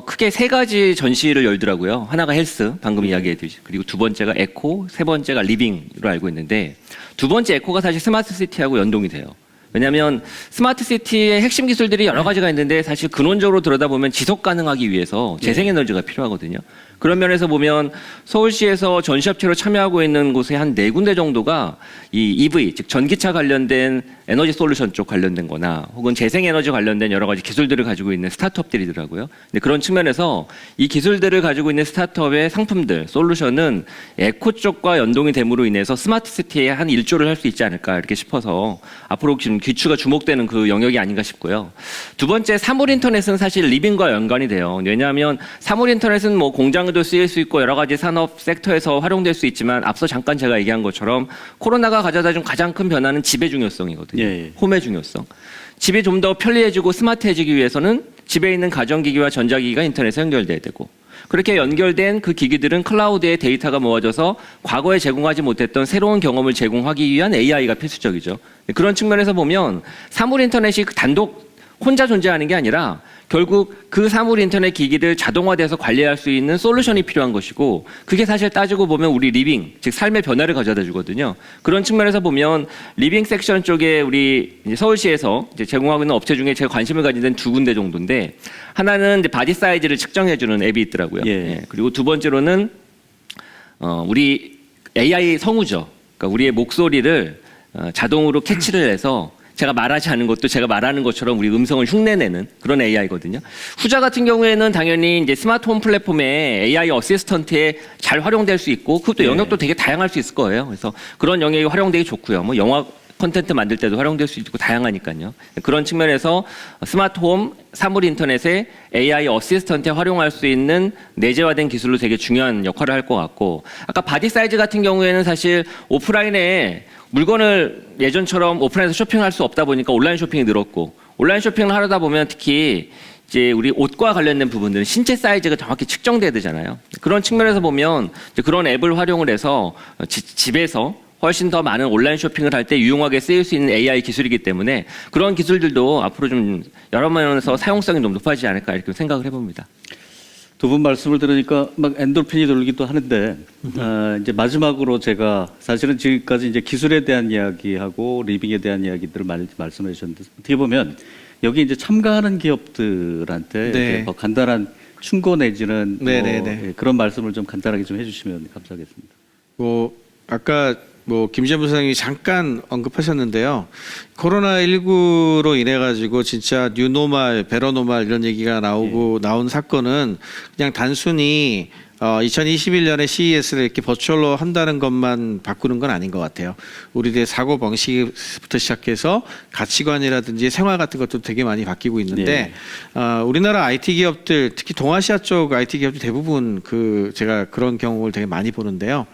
[SPEAKER 3] 크게 세 가지 전시를 열더라고요. 하나가 헬스, 방금 이야기했듯이. 그리고 두 번째가 에코, 세 번째가 리빙으로 알고 있는데 두 번째 에코가 사실 스마트 시티하고 연동이 돼요. 왜냐하면 스마트 시티의 핵심 기술들이 여러 가지가 있는데 사실 근원적으로 들여다보면 지속 가능하기 위해서 재생에너지가 필요하거든요. 그런 면에서 보면 서울시에서 전시업체로 참여하고 있는 곳에 한 4군데 정도가 이 EV, 즉 전기차 관련된 에너지 솔루션 쪽 관련된 거나 혹은 재생에너지 관련된 여러 가지 기술들을 가지고 있는 스타트업들이더라고요. 근데 그런 측면에서 이 기술들을 가지고 있는 스타트업의 상품들, 솔루션은 에코 쪽과 연동이 됨으로 인해서 스마트 시티에 한 일조를 할 수 있지 않을까 이렇게 싶어서 앞으로 지금 귀추가 주목되는 그 영역이 아닌가 싶고요. 두 번째, 사물 인터넷은 사실 리빙과 연관이 돼요. 왜냐하면 사물 인터넷은 뭐 공장에도 쓰일 수 있고 여러 가지 산업 섹터에서 활용될 수 있지만 앞서 잠깐 제가 얘기한 것처럼 코로나가 가져다 준 가장 큰 변화는 집의 중요성이거든요.
[SPEAKER 1] 예.
[SPEAKER 3] 홈의 중요성. 집이 좀 더 편리해지고 스마트해지기 위해서는 집에 있는 가전기기와 전자기기가 인터넷에 연결돼야 되고 그렇게 연결된 그 기기들은 클라우드에 데이터가 모아져서 과거에 제공하지 못했던 새로운 경험을 제공하기 위한 AI가 필수적이죠. 그런 측면에서 보면 사물 인터넷이 단독 혼자 존재하는 게 아니라 결국 그 사물 인터넷 기기들 자동화돼서 관리할 수 있는 솔루션이 필요한 것이고 그게 사실 따지고 보면 우리 리빙, 즉 삶의 변화를 가져다 주거든요. 그런 측면에서 보면 리빙 섹션 쪽에 우리 이제 서울시에서 이제 제공하고 있는 업체 중에 제가 관심을 가진 데는 2군데 정도인데 하나는 이제 바디 사이즈를 측정해주는 앱이 있더라고요.
[SPEAKER 1] 예.
[SPEAKER 3] 그리고 두 번째로는 우리 AI 성우죠. 그러니까 우리의 목소리를 자동으로 캐치를 해서 제가 말하지 않은 것도 제가 말하는 것처럼 우리 음성을 흉내내는 그런 AI거든요. 후자 같은 경우에는 당연히 이제 스마트홈 플랫폼에 AI 어시스턴트에 잘 활용될 수 있고 그것도 영역도 되게 다양할 수 있을 거예요. 그래서 그런 영역이 활용되기 좋고요. 뭐 영화 콘텐츠 만들 때도 활용될 수 있고 다양하니까요. 그런 측면에서 스마트홈, 사물 인터넷에 AI 어시스턴트에 활용할 수 있는 내재화된 기술로 되게 중요한 역할을 할 것 같고 아까 바디 사이즈 같은 경우에는 사실 오프라인에 물건을 예전처럼 오프라인에서 쇼핑할 수 없다 보니까 온라인 쇼핑이 늘었고 온라인 쇼핑을 하려다 보면 특히 이제 우리 옷과 관련된 부분들은 신체 사이즈가 정확히 측정돼야 되잖아요. 그런 측면에서 보면 이제 그런 앱을 활용을 해서 집에서 훨씬 더 많은 온라인 쇼핑을 할 때 유용하게 쓰일 수 있는 AI 기술이기 때문에 그런 기술들도 앞으로 좀 여러 면에서 사용성이 좀 높아지지 않을까 이렇게 생각을 해봅니다.
[SPEAKER 1] 두 분 말씀을 들으니까 막 엔돌핀이 돌기도 하는데 이제 마지막으로 제가 사실은 지금까지 이제 기술에 대한 이야기하고 리빙에 대한 이야기들을 많이 말씀해 주셨는데 어떻게 보면 여기 이제 참가하는 기업들한테
[SPEAKER 2] 네.
[SPEAKER 1] 이렇게 뭐 간단한 충고 내지는 뭐
[SPEAKER 2] 네네네.
[SPEAKER 1] 예, 그런 말씀을 좀 간단하게 좀 해주시면 감사하겠습니다.
[SPEAKER 2] 뭐 아까 뭐 김재무 부사장님이 잠깐 언급하셨는데요. 코로나19로 인해 가지고 진짜 뉴노멀, 베러노멀 이런 얘기가 나오고 나온 사건은 그냥 단순히 2021년에 CES를 이렇게 버추얼로 한다는 것만 바꾸는 건 아닌 것 같아요. 우리들의 사고 방식부터 시작해서 가치관이라든지 생활 같은 것도 되게 많이 바뀌고 있는데 우리나라 IT 기업들 특히 동아시아 쪽 IT 기업들 대부분 제가 그런 경우를 되게 많이 보는데요.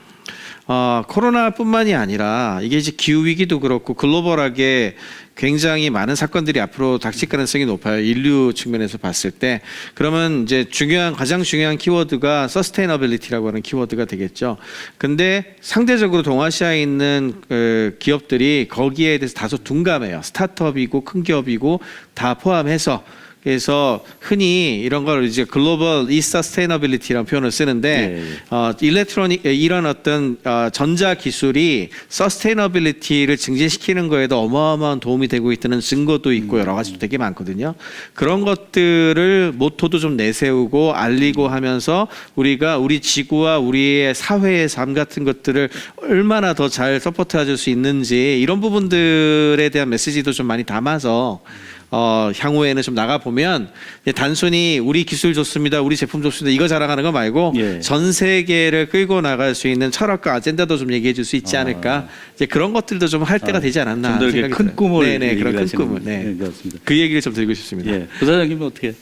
[SPEAKER 2] 코로나뿐만이 아니라 이게 이제 기후 위기도 그렇고 글로벌하게 굉장히 많은 사건들이 앞으로 닥칠 가능성이 높아요. 인류 측면에서 봤을 때. 그러면 이제 가장 중요한 키워드가 서스테이너빌리티라고 하는 키워드가 되겠죠. 근데 상대적으로 동아시아에 있는 기업들이 거기에 대해서 다소 둔감해요. 스타트업이고 큰 기업이고 다 포함해서. 그래서 흔히 이런 걸 이제 글로벌 이서스테이너빌리티라는 표현을 쓰는데 이런 어떤 전자 기술이 서스테이너빌리티를 증진시키는 거에도 어마어마한 도움이 되고 있다는 증거도 있고 여러 가지도 되게 많거든요. 그런 것들을 모토도 좀 내세우고 알리고 하면서 우리가 우리 지구와 우리의 사회의 삶 같은 것들을 얼마나 더 잘 서포트해 줄 수 있는지 이런 부분들에 대한 메시지도 좀 많이 담아서 향후에는 좀 나가보면 단순히 우리 기술 좋습니다, 우리 제품 좋습니다 이거 자랑하는 거 말고 전 세계를 끌고 나갈 수 있는 철학과 아젠다도 좀 얘기해 줄 수 있지 않을까 이제 그런 것들도 좀 할 때가 되지 않았나
[SPEAKER 1] 좀 더 이렇게 큰 꿈을
[SPEAKER 2] 그런 큰 꿈을
[SPEAKER 1] 네, 그렇습니다.
[SPEAKER 2] 그 얘기를 좀 드리고 싶습니다.
[SPEAKER 1] 예. 부사장님은 어떻게?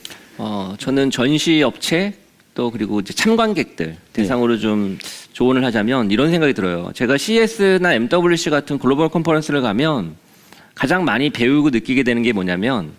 [SPEAKER 3] 저는 전시 업체 또 그리고 이제 참관객들 대상으로 좀 조언을 하자면 이런 생각이 들어요. 제가 CES나 MWC 같은 글로벌 컨퍼런스를 가면 가장 많이 배우고 느끼게 되는 게 뭐냐면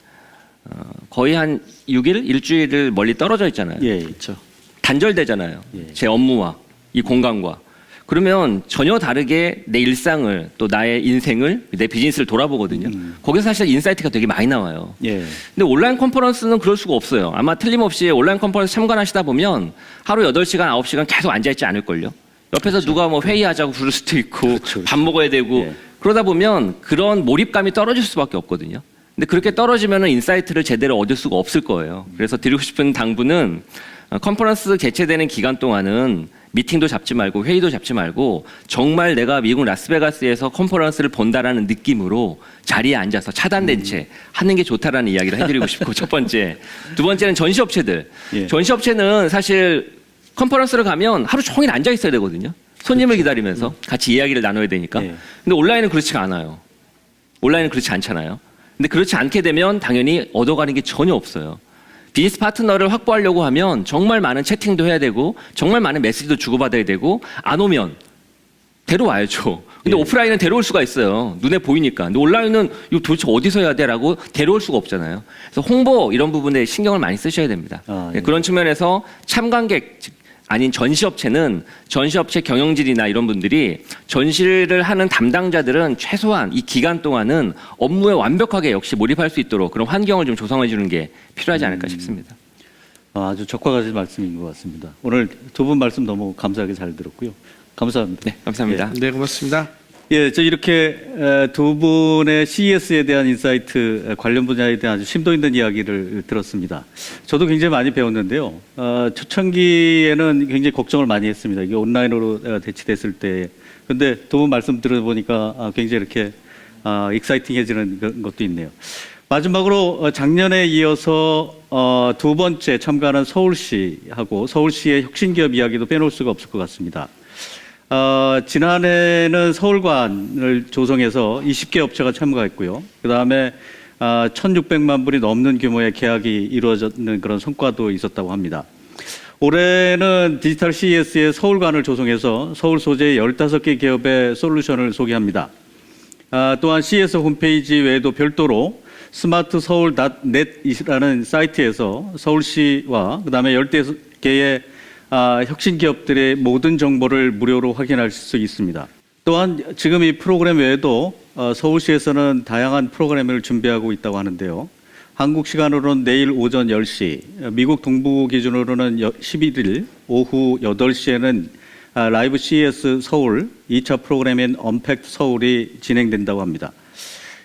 [SPEAKER 3] 거의 한 6일, 일주일을 멀리 떨어져 있잖아요.
[SPEAKER 1] 예, 있죠.
[SPEAKER 3] 단절되잖아요. 제 업무와 이 공간과. 그러면 전혀 다르게 내 일상을 또 나의 인생을 내 비즈니스를 돌아보거든요. 거기서 사실 인사이트가 되게 많이 나와요.
[SPEAKER 1] 예.
[SPEAKER 3] 근데 온라인 컨퍼런스는 그럴 수가 없어요. 아마 틀림없이 온라인 컨퍼런스 참관하시다 보면 하루 8시간, 9시간 계속 앉아있지 않을걸요. 옆에서 누가 뭐 회의하자고 부를 수도 있고 밥 먹어야 되고
[SPEAKER 1] 예.
[SPEAKER 3] 그러다 보면 그런 몰입감이 떨어질 수밖에 없거든요. 근데 그렇게 떨어지면 인사이트를 제대로 얻을 수가 없을 거예요. 그래서 드리고 싶은 당부는 컨퍼런스 개최되는 기간 동안은 미팅도 잡지 말고 회의도 잡지 말고 정말 내가 미국 라스베가스에서 컨퍼런스를 본다라는 느낌으로 자리에 앉아서 차단된 채 하는 게 좋다라는 이야기를 해드리고 싶고 첫 번째. 두 번째는 전시업체들.
[SPEAKER 1] 예.
[SPEAKER 3] 전시업체는 사실 컨퍼런스를 가면 하루 종일 앉아 있어야 되거든요. 손님을 기다리면서 같이 이야기를 나눠야 되니까.
[SPEAKER 1] 예.
[SPEAKER 3] 근데 온라인은 그렇지가 않아요. 온라인은 그렇지 않잖아요. 근데 그렇지 않게 되면 당연히 얻어가는 게 전혀 없어요. 비즈니스 파트너를 확보하려고 하면 정말 많은 채팅도 해야 되고 정말 많은 메시지도 주고받아야 되고 안 오면 데려와야죠. 근데
[SPEAKER 1] 예.
[SPEAKER 3] 오프라인은 데려올 수가 있어요. 눈에 보이니까. 근데 온라인은 이거 도대체 어디서 해야 돼라고 데려올 수가 없잖아요. 그래서 홍보 이런 부분에 신경을 많이 쓰셔야 됩니다.
[SPEAKER 1] 아,
[SPEAKER 3] 네,
[SPEAKER 1] 예.
[SPEAKER 3] 그런 측면에서 참관객 즉 아닌 전시업체는 전시업체 경영진이나 이런 분들이 전시를 하는 담당자들은 최소한 이 기간 동안은 업무에 완벽하게 역시 몰입할 수 있도록 그런 환경을 좀 조성해 주는 게 필요하지 않을까 싶습니다.
[SPEAKER 1] 아주 적과가진 말씀인 것 같습니다. 오늘 두 분 말씀 너무 감사하게 잘 들었고요. 감사합니다.
[SPEAKER 3] 네, 감사합니다.
[SPEAKER 2] 네, 고맙습니다.
[SPEAKER 1] 예, 저 이렇게 두 분의 CES에 대한 인사이트 관련 분야에 대한 아주 심도 있는 이야기를 들었습니다. 저도 굉장히 많이 배웠는데요. 초창기에는 굉장히 걱정을 많이 했습니다. 이게 온라인으로 대치됐을 때. 근데 두 분 말씀 들어보니까 굉장히 이렇게 익사이팅해지는 것도 있네요. 마지막으로 작년에 이어서 두 번째 참가하는 서울시하고 서울시의 혁신기업 이야기도 빼놓을 수가 없을 것 같습니다. 지난해는 서울관을 조성해서 20개 업체가 참가했고요. 그 다음에 1,600만 불이 넘는 규모의 계약이 이루어졌는 그런 성과도 있었다고 합니다. 올해는 디지털 CES의 서울관을 조성해서 서울 소재의 15개 기업의 솔루션을 소개합니다. 또한 CES 홈페이지 외에도 별도로 smartseoul.net이라는 사이트에서 서울시와 그 다음에 10개의 혁신 기업들의 모든 정보를 무료로 확인할 수 있습니다. 또한 지금 이 프로그램 외에도 서울시에서는 다양한 프로그램을 준비하고 있다고 하는데요. 한국 시간으로는 내일 오전 10시, 미국 동부 기준으로는 11일 오후 8시에는 라이브 CES 서울 2차 프로그램인 언팩트 서울이 진행된다고 합니다.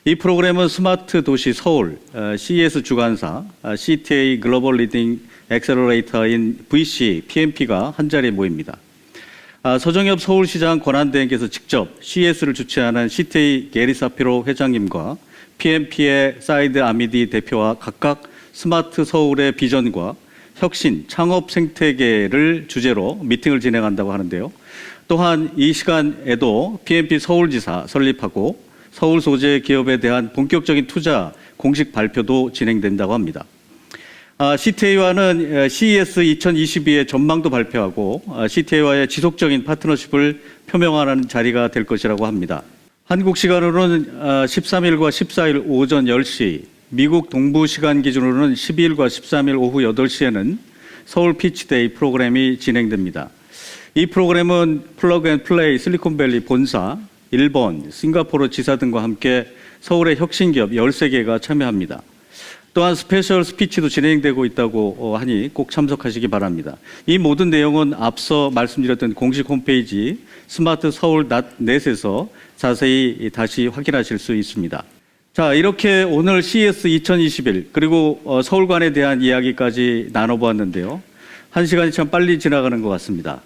[SPEAKER 1] 이 프로그램은 스마트 도시 서울, CES 주관사, CTA 글로벌 리딩 엑셀러레이터인 VC, PMP가 한자리에 모입니다. 서정엽 서울시장 권한대행께서 직접 CES를 주최하는 CTA 게리 사피로 회장님과 PMP의 사이드 아미디 대표와 각각 스마트 서울의 비전과 혁신, 창업 생태계를 주제로 미팅을 진행한다고 하는데요. 또한 이 시간에도 PMP 서울지사 설립하고 서울 소재 기업에 대한 본격적인 투자 공식 발표도 진행된다고 합니다. CTA와는 CES 2022의 전망도 발표하고 CTA와의 지속적인 파트너십을 표명하는 자리가 될 것이라고 합니다. 한국 시간으로는 13일과 14일 오전 10시, 미국 동부 시간 기준으로는 12일과 13일 오후 8시에는 서울 피치데이 프로그램이 진행됩니다. 이 프로그램은 플러그앤플레이 실리콘밸리 본사, 일본, 싱가포르 지사 등과 함께 서울의 혁신기업 13개가 참여합니다. 또한 스페셜 스피치도 진행되고 있다고 하니 꼭 참석하시기 바랍니다. 이 모든 내용은 앞서 말씀드렸던 공식 홈페이지 smartseoul.net에서 자세히 다시 확인하실 수 있습니다. 자, 이렇게 오늘 CES 2021 그리고 서울관에 대한 이야기까지 나눠보았는데요. 한 시간이 참 빨리 지나가는 것 같습니다.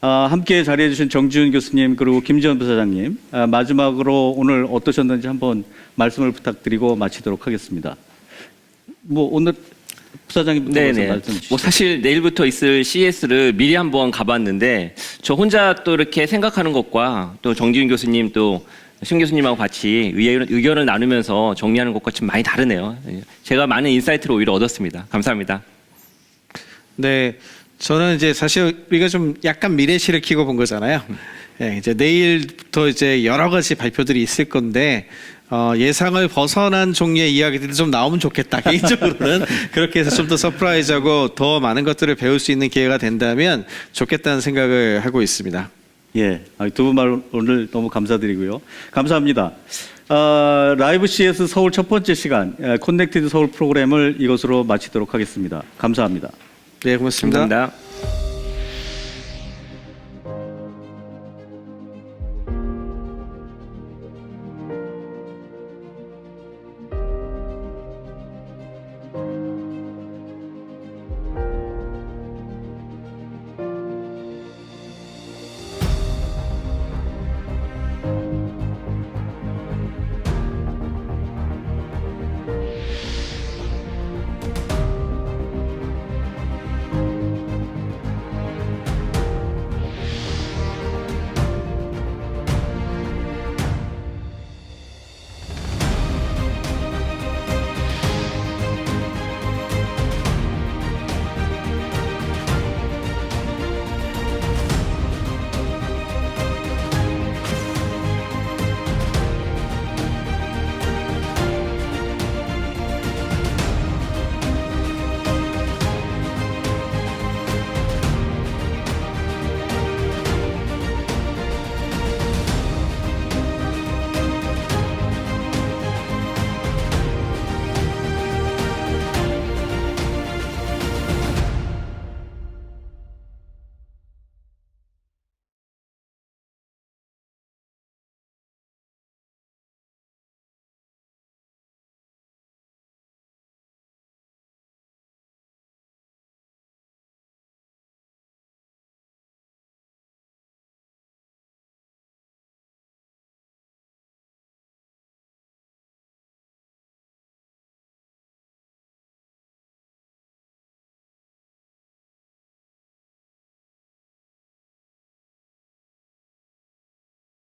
[SPEAKER 1] 함께 자리해 주신 정지훈 교수님 그리고 김지원 부사장님 마지막으로 오늘 어떠셨는지 한번 말씀을 부탁드리고 마치도록 하겠습니다. 뭐 오늘 부사장님부터 말씀 주시죠.
[SPEAKER 3] 뭐 사실 내일부터 있을 CES를 미리 한번 가봤는데 저 혼자 또 이렇게 생각하는 것과 또 정지훈 교수님 또 신 교수님하고 같이 의견을 나누면서 정리하는 것과 좀 많이 다르네요. 제가 많은 인사이트를 오히려 얻었습니다. 감사합니다.
[SPEAKER 2] 네, 저는 이제 사실 우리가 좀 약간 미래시를 키고 본 거잖아요. 네, 이제 내일부터 이제 여러 가지 발표들이 있을 건데 예상을 벗어난 종류의 이야기들이 좀 나오면 좋겠다. 개인적으로는 그렇게 해서 좀 더 서프라이즈하고 더 많은 것들을 배울 수 있는 기회가 된다면 좋겠다는 생각을 하고 있습니다.
[SPEAKER 1] 예, 두 분 말 오늘 너무 감사드리고요. 감사합니다. 라이브 CS 서울 첫 번째 시간 커넥티드 서울 프로그램을 이것으로 마치도록 하겠습니다. 감사합니다.
[SPEAKER 2] 네, 고맙습니다.
[SPEAKER 3] 감사합니다.